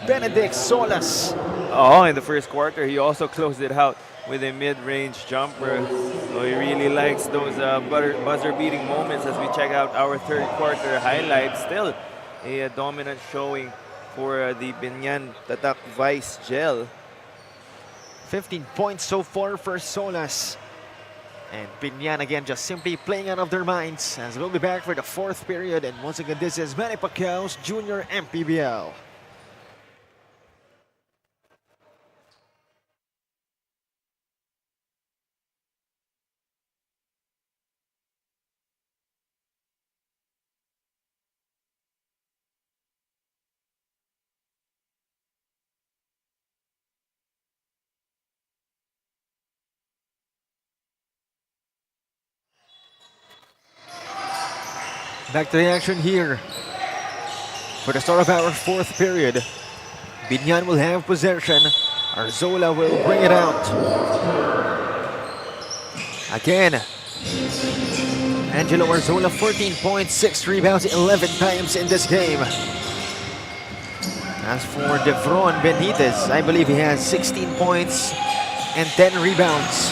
Benedict Solas. Oh, in the first quarter, he also closed it out with a mid-range jumper. So he really likes those buzzer-beating moments as we check out our third quarter highlights. Still a dominant showing for the Biñan Tatak Vice Gel. 15 points so far for Solas. And Biñan again just simply playing out of their minds as we'll be back for the fourth period. And once again, this is Manny Pacquiao's Junior MPBL. Back to the action here for the start of our fourth period. Biñan will have possession. Arzola will bring it out. Again, Angelo Arzola, 14 points, 6 rebounds, 11 times in this game. As for Devron Benitez, I believe he has 16 points and 10 rebounds.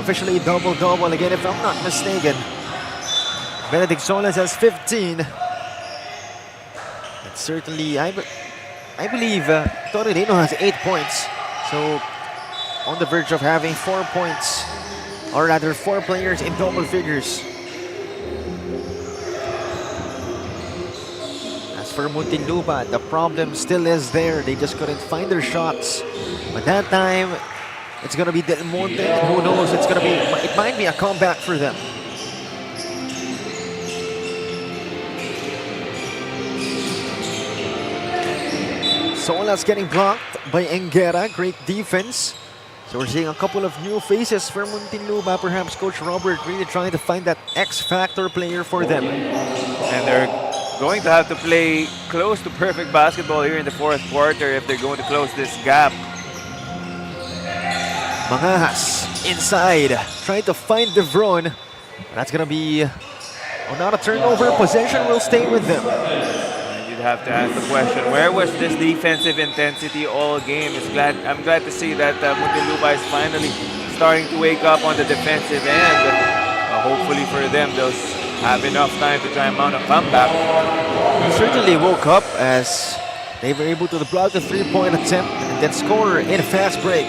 Officially double-double again, if I'm not mistaken. Benedict Solas has 15. And certainly, I believe Torrelino has 8 points. So, on the verge of having 4 points, or rather 4 players in double figures. As for Muntinlupa, the problem still is there. They just couldn't find their shots. But that time, it's gonna be Del Monte. Who knows? It might be a comeback for them. Solas getting blocked by Engera. Great defense. So we're seeing a couple of new faces for Muntinlupa. Perhaps Coach Robert really trying to find that X-factor player for them. And they're going to have to play close to perfect basketball here in the fourth quarter if they're going to close this gap. Mangahas inside, trying to find Devron. That's gonna be not a turnover. Possession will stay with them. And you'd have to ask the question, where was this defensive intensity all game? I'm glad to see that Muntinlupa is finally starting to wake up on the defensive end. Hopefully for them, they'll have enough time to try and mount a comeback. They certainly woke up as they were able to block the three-point attempt and then score in a fast break.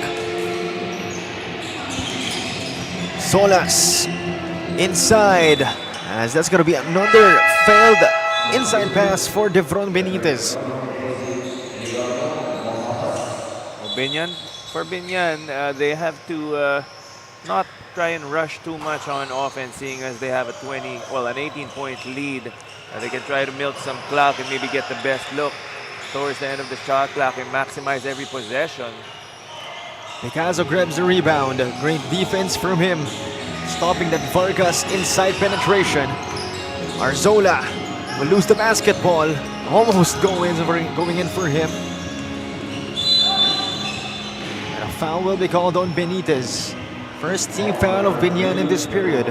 Solas inside, as that's going to be another failed inside pass for Devron Benitez. For Biñan, they have to not try and rush too much on offense, seeing as they have an 18-point lead. They can try to milk some clock and maybe get the best look towards the end of the shot clock and maximize every possession. Picasso grabs the rebound. Great defense from him, stopping that Vargas inside penetration. Arzola will lose the basketball. Almost going in for him. And a foul will be called on Benitez. First team foul of Biñan in this period.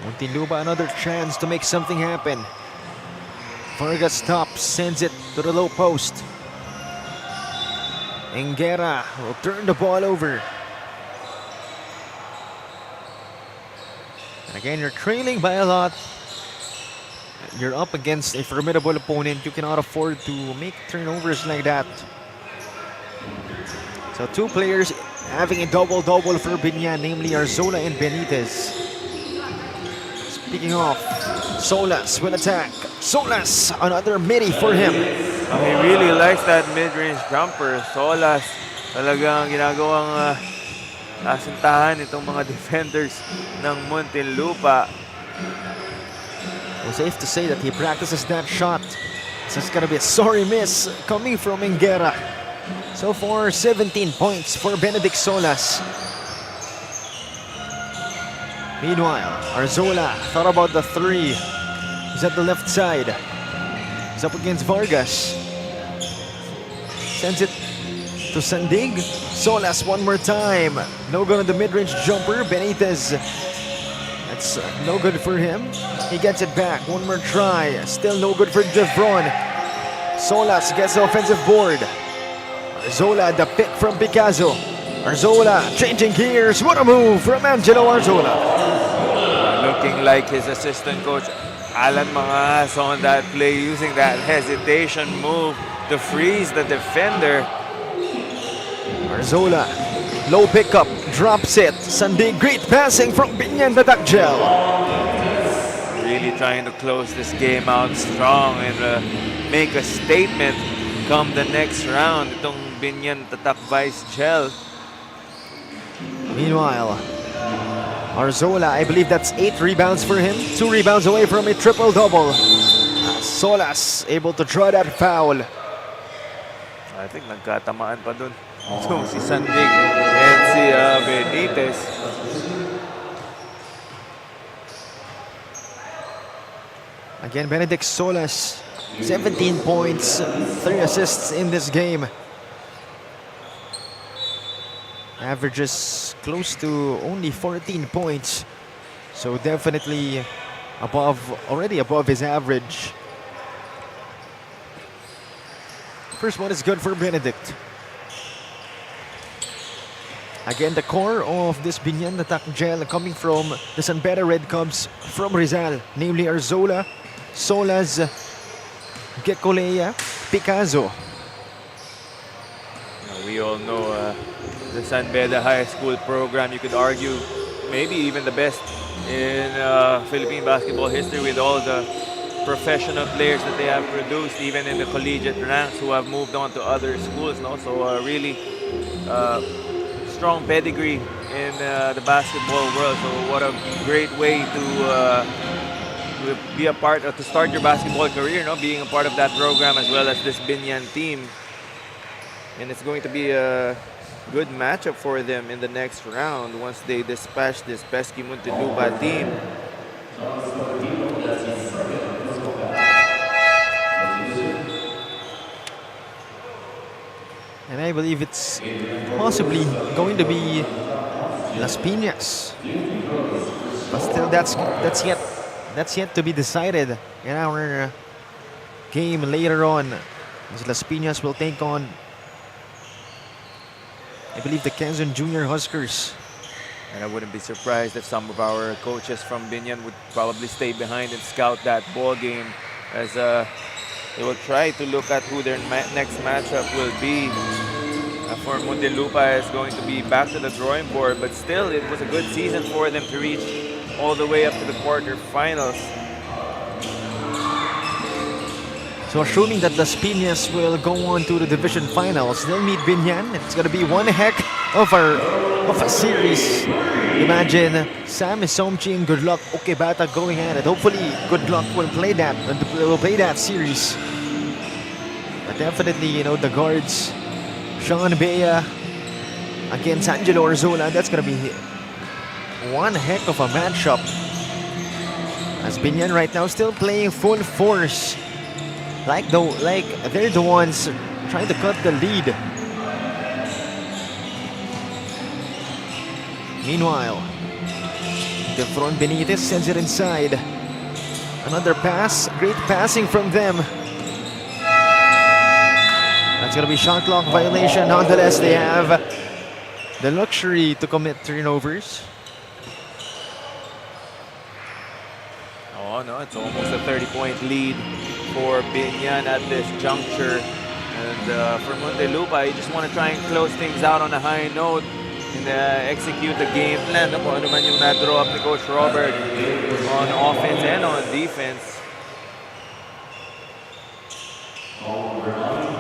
Muntinlupa another chance to make something happen. Vargas stops, sends it to the low post. Engera will turn the ball over. And again, you're trailing by a lot. You're up against a formidable opponent. You cannot afford to make turnovers like that. So two players having a double-double for Biñan, namely Arzola and Benitez. Speaking of, Solas will attack. Solas, another midi for him. He really likes that mid-range jumper. Solas, talagang ginagawang kasintahan itong mga defenders ng Muntinlupa. Well, safe to say that he practices that shot. So it's gonna be a sorry miss coming from Engera. So far, 17 points for Benedict Solas. Meanwhile, Arzola thought about the three. He's at the left side. He's up against Vargas. Sends it to Sandig. Solas one more time. No good on the mid-range jumper. Benitez. That's no good for him. He gets it back. One more try. Still no good for Devron. Solas gets the offensive board. Arzola, the pick from Picasso. Arzola changing gears. What a move from Angelo Arzola. Looking like his assistant coach Alan Mangas on that play, using that hesitation move to freeze the defender. Arzola, low pickup, drops it. Sunday, great passing from Biñan Tatak. Really trying to close this game out strong and make a statement come the next round. Itong Biñan Tatak Vice Gel. Meanwhile, Arzola, I believe that's 8 rebounds for him. 2 rebounds away from a triple-double. Solas able to draw that foul. I think nagkatamaan pa dun. So si Sandig and si Benitez. Again, Benedict Solas, 17 points, 3 assists in this game. Averages close to only 14 points. So definitely already above his average. First one is good for Benedict. Again, the core of this Biñan Tatak gel coming from the San Pedro Red Cubs from Rizal, namely Arzola, Solas, Gecolea, Picasso. We all know the San Beda High School program, you could argue maybe even the best in Philippine basketball history, with all the professional players that they have produced, even in the collegiate ranks, who have moved on to other schools. And also a really strong pedigree in the basketball world. So what a great way to be a part of, to start your basketball career, no? Being a part of that program as well as this Biñan team. And it's going to be a good matchup for them in the next round once they dispatch this pesky Muntinlupa team. And I believe it's possibly going to be Las Piñas. But still, that's yet to be decided in our game later on. As Las Piñas will take on, I believe, the Quezon Junior Huskers. And I wouldn't be surprised if some of our coaches from Biñan would probably stay behind and scout that ball game, as they will try to look at who their next matchup will be. For Muntinlupa is going to be back to the drawing board, but still it was a good season for them to reach all the way up to the quarterfinals. So assuming that Las Piñas will go on to the division finals, they'll meet Biñan. It's gonna be one heck of a series. Imagine Sam Isomchi and Good Luck Okebata going at it. Hopefully Good Luck will play that series. But definitely, you know, the guards, Sean Bea against Angelo Orzola, that's gonna be one heck of a matchup. As Biñan right now still playing full force. Like they're the ones trying to cut the lead. Meanwhile, Devron Benitez sends it inside. Another pass, great passing from them. That's gonna be shot clock violation. Nonetheless, they have the luxury to commit turnovers. Oh no, it's almost a 30-point lead for Biñan at this juncture. And for Muntinlupa, you just want to try and close things out on a high note and execute the game plan. Ano naman yung na-draw up ni Coach Robert on offense and on defense.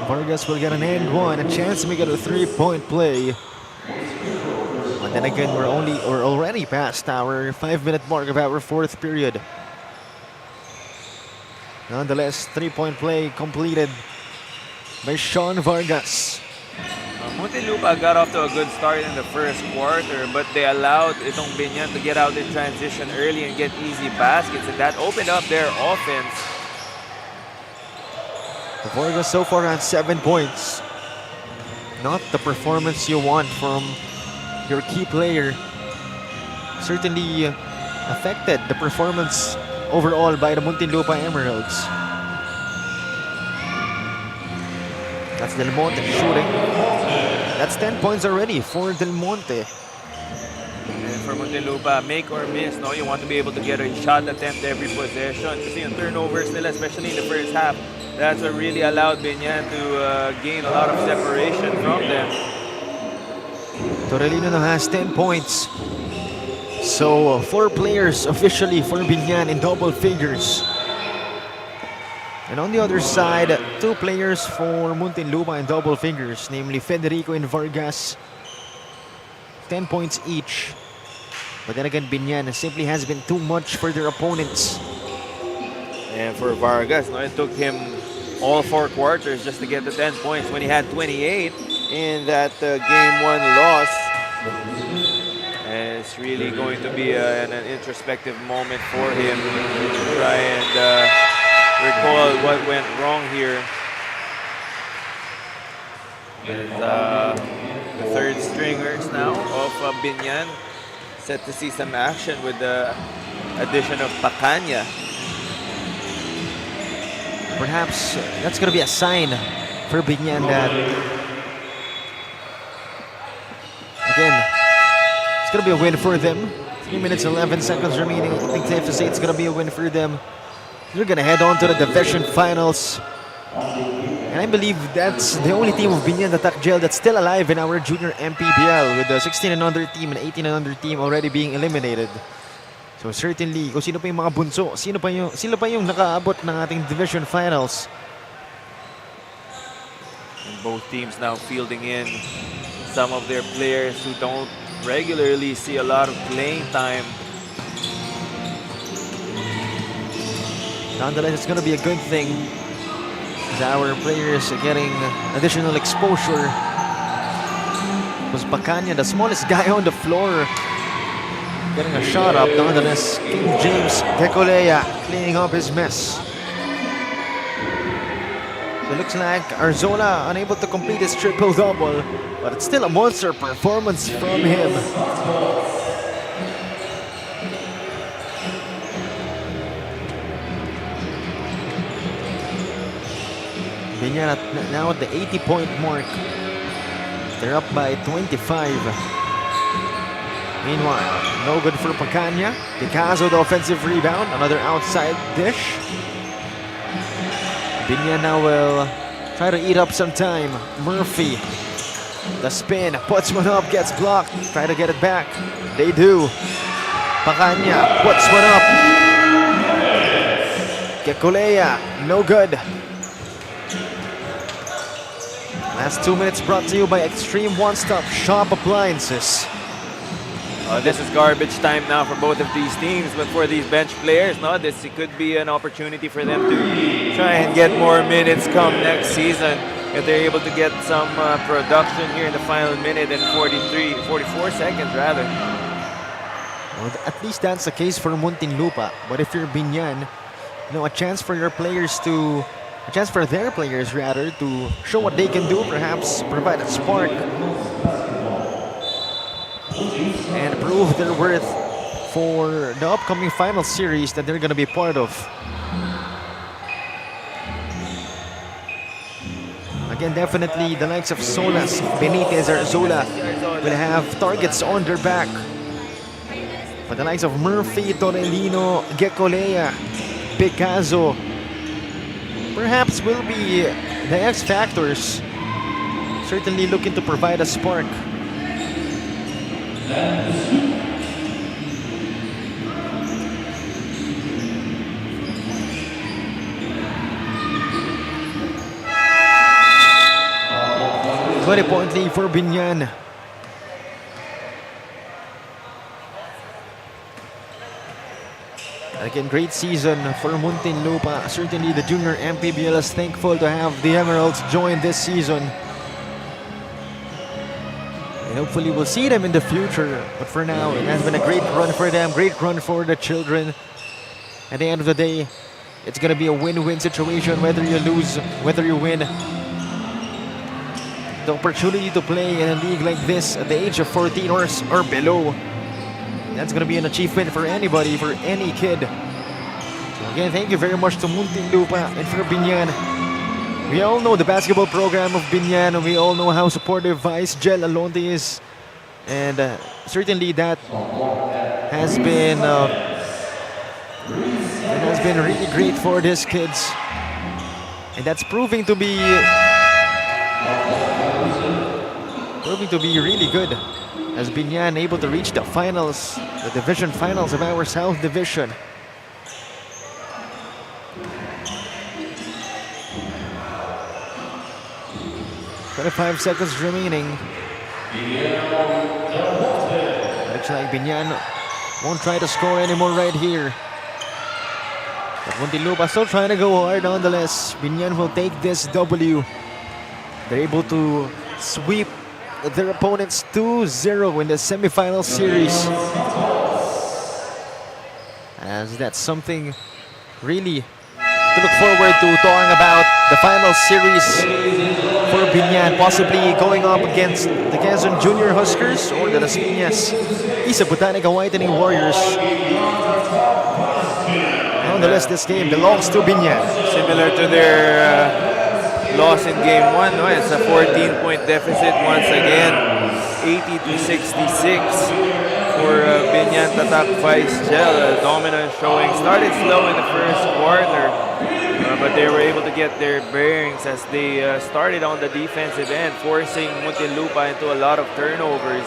Vargas will get an and one, a chance to make it a three-point play. And then again, we're already past our 5-minute mark of our fourth period. Nonetheless, three-point play completed by Sean Vargas. Muntinlupa got off to a good start in the first quarter, but they allowed itong Biñan to get out in transition early and get easy baskets, and that opened up their offense. Vargas so far had 7 points. Not the performance you want from your key player. Certainly affected the performance overall by the Muntinlupa Emeralds. That's Del Monte shooting. That's 10 points already for Del Monte. And for Muntinlupa, make or miss, no? You want to be able to get a shot attempt every possession. Kasi yung turnovers nila, especially in the first half, that's what really allowed Biñan to gain a lot of separation from them. Torrellino now has 10 points. So 4 players officially for Biñan in double figures. And on the other side, 2 players for Muntinlupa in double figures, namely Federico and Vargas. 10 points each. But then again, Biñan simply has been too much for their opponents. And for Vargas, no, it took him all 4 quarters just to get the 10 points when he had 28 in that game 1 loss. And it's really going to be an introspective moment for him to try and recall what went wrong here. And the third stringers now of Biñan set to see some action with the addition of Pacanya. Perhaps that's going to be a sign for Biñan that, again, it's going to be a win for them. 3 minutes, 11 seconds remaining. I think safe to say it's going to be a win for them. They're going to head on to the division finals. And I believe that's the only team of Biñan Tatak Jail that's still alive in our junior MPBL, with the 16 and under team and 18 and under team already being eliminated. So certainly, kung sino pa yung mga bunso, sila pa yung nakaabot ng ating division finals. And both teams now fielding in some of their players who don't regularly see a lot of playing time. Nonetheless, it's going to be a good thing as our players are getting additional exposure. Was Bacanya, the smallest guy on the floor, getting a shot up. Nonetheless, King James Gekolea cleaning up his mess. So it looks like Arzola unable to complete his triple-double, but it's still a monster performance from him. Biñan now at the 80-point mark. They're up by 25. Meanwhile, no good for Pacanya. Picasso, the offensive rebound. Another outside dish. Biñan now will try to eat up some time. Murphy, the spin, puts one up, gets blocked. Try to get it back. They do. Pacanya puts one up. Gekolea, no good. Last 2 minutes brought to you by Extreme One-Stop Shop Appliances. This is garbage time now for both of these teams, but for these bench players, no, this could be an opportunity for them to try and get more minutes come next season if they're able to get some production here in the final minute and 44 seconds rather. Well, at least that's the case for Muntinlupa. But if you're Biñan, a chance for their players to show what they can do, perhaps provide a spark and prove their worth for the upcoming final series that they're going to be part of. Again, definitely the likes of Solas, Benitez, Arzola will have targets on their back. But the likes of Murphy, Torellino, Gekolea, Picasso perhaps will be the X factors. Certainly looking to provide a spark. Point lead for Biñan. Again, great season for Muntinlupa. Certainly the junior MPBL is thankful to have the Emeralds join this season. And hopefully we'll see them in the future. But for now, it has been a great run for them, great run for the children. At the end of the day, it's going to be a win-win situation, whether you lose, whether you win. The opportunity to play in a league like this at the age of 14 or below, that's going to be an achievement for anybody, for any kid. So again, thank you very much to Muntinlupa and for Biñan. We all know the basketball program of Biñan. We all know how supportive Vice Gel Alonte is. And certainly that has been really great for these kids. And that's proving to be really good, as Biñan able to reach the finals, the division finals of our South Division. "25 seconds remaining. Looks like Biñan won't try to score anymore right here. But Muntinlupa still trying to go hard nonetheless. Biñan will take this W. They're able to sweep their opponents 2-0 in the semifinal series. As that's something really to look forward to talking about, the final series for Biñan, possibly going up against the Quezon Junior Huskers or the Las Piñas Isa Botanica Whitening Warriors. Nonetheless, this game belongs to Biñan. Similar to their loss in game 1, no? It's a 14-point deficit once again, 80-66 for Biñan Tatak Vice Gel. Dominant showing. Started slow in the first quarter, but they were able to get their bearings as they started on the defensive end, forcing Muntinlupa into a lot of turnovers.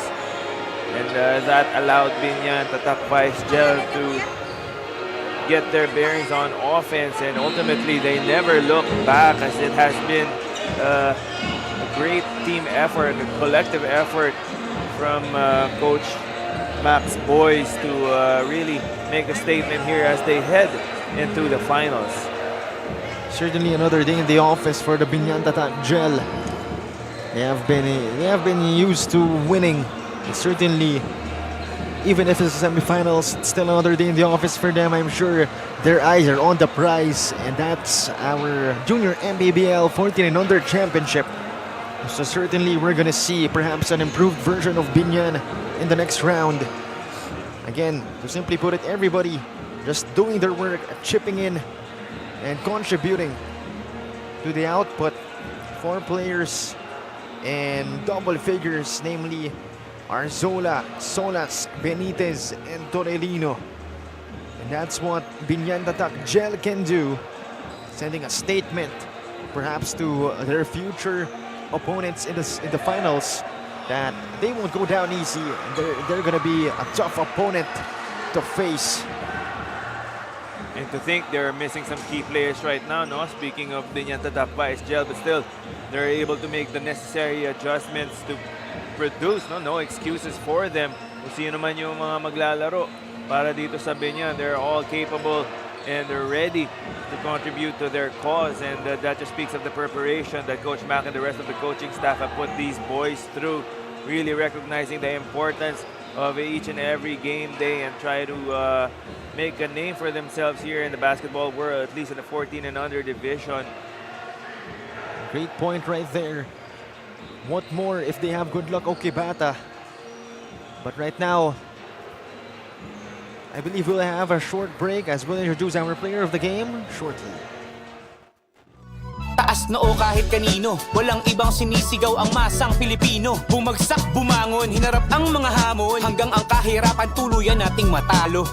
And that allowed Biñan Tatak Vice Gel to get their bearings on offense, and ultimately they never looked back, as it has been a great team effort, a collective effort from Coach Mac's boys to really make a statement here as they head into the finals. Certainly another day in the office for the Biñan Tatak Gel. They have been used to winning. Certainly, even if it's the semifinals, it's still another day in the office for them. I'm sure their eyes are on the prize, and that's our Junior MPBL 14 and under championship. So certainly we're gonna see perhaps an improved version of Biñan in the next round. Again, to simply put it, everybody just doing their work, chipping in and contributing to the output. 4 players in double figures, namely Arzola, Solas, Benitez, and Torelino. And that's what Biñan Tatak Gel can do, sending a statement perhaps to their future opponents in the finals that they won't go down easy. They're gonna be a tough opponent to face. And to think they're missing some key players right now, no? Speaking of Biñan Tatak Vice Gel, but still, they're able to make the necessary adjustments to produce, no? No excuses for them. Kung sino man yung mga maglalaro para dito sa Biñan, they're all capable and they're ready to contribute to their cause. And that just speaks of the preparation that Coach Mac and the rest of the coaching staff have put these boys through, really recognizing the importance of each and every game day and try to make a name for themselves here in the basketball world, at least in the 14 and under division. Great point right there. What more if they have good luck, okay bata. But right now, I believe we'll have a short break as we'll introduce our player of the game shortly. Taas noo kahit kanino, walang ibang sinisigaw ang masang Pilipino. Bumagsak, bumangon, hinarap ang mga hamon, hanggang ang kahirapan tuluyan nating matalo.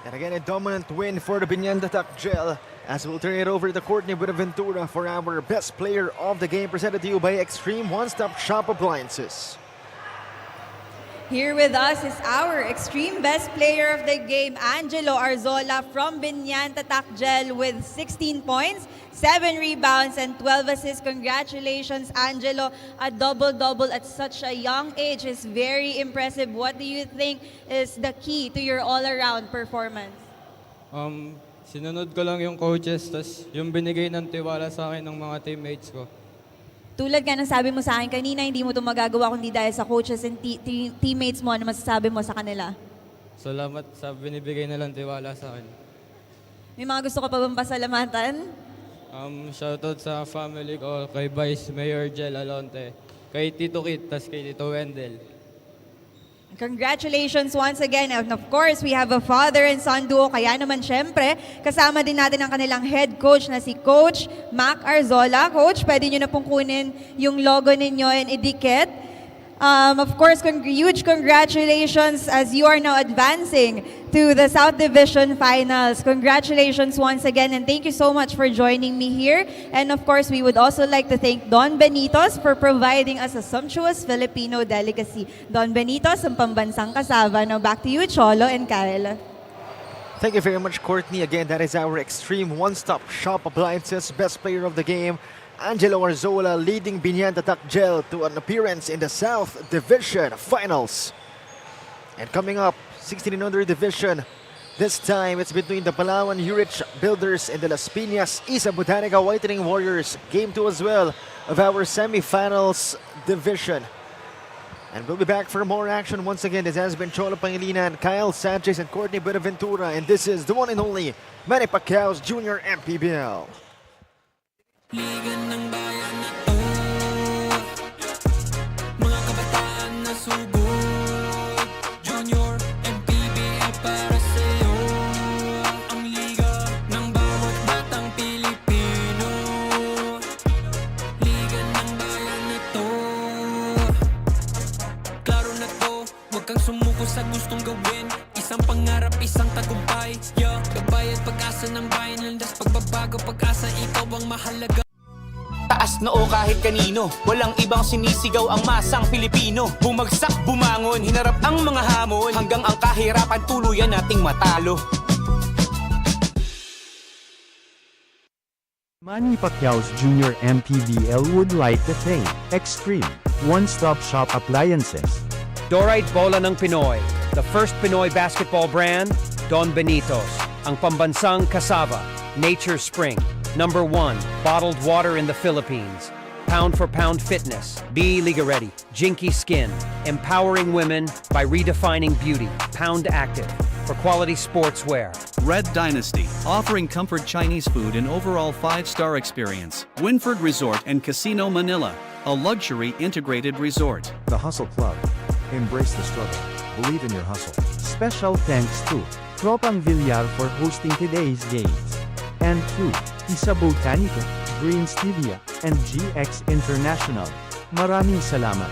And again, a dominant win for the Biñan Tatak Gel as we'll turn it over to Courtney Buenaventura for our best player of the game, presented to you by Extreme One-Stop Shop Appliances. Here with us is our extreme best player of the game, Angelo Arzola from Biñan Tatak Gel with 16 points, 7 rebounds, and 12 assists. Congratulations, Angelo. A double-double at such a young age is very impressive. What do you think is the key to your all-around performance? Sinunod ko lang yung coaches, tas yung binigay ng tiwala sa akin ng mga teammates ko. Tulad nga ng sabi mo sa akin kanina, hindi mo ito magagawa kundi dahil sa coaches and teammates mo. Ano masasabi mo sa kanila? Salamat sa binibigay nilang tiwala sa akin. May mga gusto ka pa bang pasalamatan? Shoutout sa family ko, kay Vice Mayor Jel Alonte, kay Tito Kit, tas kay Tito Wendell. Congratulations once again. And of course, we have a father and son duo. Kaya naman syempre, kasama din natin ang kanilang head coach na si Coach Mac Arzola. Coach, pwede nyo na pong kunin yung logo ninyo and idikit. Of course, huge congratulations as you are now advancing to the South Division Finals. Congratulations once again, and thank you so much for joining me here. And of course, we would also like to thank Don Benitos for providing us a sumptuous Filipino delicacy. Don Benitos, ang pambansang kasava. Now back to you, Cholo and Kyle. Thank you very much, Courtney. Again, that is our Extreme One-Stop Shop Appliances best player of the game, Angelo Arzola, leading Biñan Tatak Gel to an appearance in the South Division Finals. And coming up, 16 and under division. This time, it's between the Palawan Urich Builders and the Las Piñas Isa Botanica Whitening Warriors. Game 2 as well of our semifinals division. And we'll be back for more action once again. This has been Cholo Pangilinan, Kyle Sanchez, and Courtney Buenaventura. And this is the one and only Manny Pacquiao's Junior MPBL. Liga ng bayan na to, mga kabataan na sugod, Junior MPBL para sa'yo, ang liga ng bawat batang Pilipino. Liga ng bayan na to, klaro na't pangarap isang tagumpay. Yo, kabayad pag-asa ng bayan, landas pagbabago, pag-asa ikaw ang mahalaga. Taas noo kahit kanino, walang ibang sinisigaw ang masang Pilipino. Bumagsak, bumangon, hinarap ang mga hamon, hanggang ang kahirapan tuluyan nating matalo. Manny Pacquiao's Junior MPBL would like to thank Extreme One-Stop Shop Appliances. Dorite Bola ng Pinoy, the first Pinoy basketball brand, Don Benitos, ang pambansang cassava, Nature Spring, #1 bottled water in the Philippines, pound for pound fitness, Be Liga Ready, Jinky Skin, empowering women by redefining beauty, Pound Active, for quality sportswear. Red Dynasty, offering comfort Chinese food and overall 5-star experience. Winford Resort and Casino Manila, a luxury integrated resort. The Hustle Club. Embrace the struggle. Believe in your hustle. Special thanks to Tropang Villar for hosting today's games. And to Isa Botanica, Green Stevia, and GX International. Maraming salamat.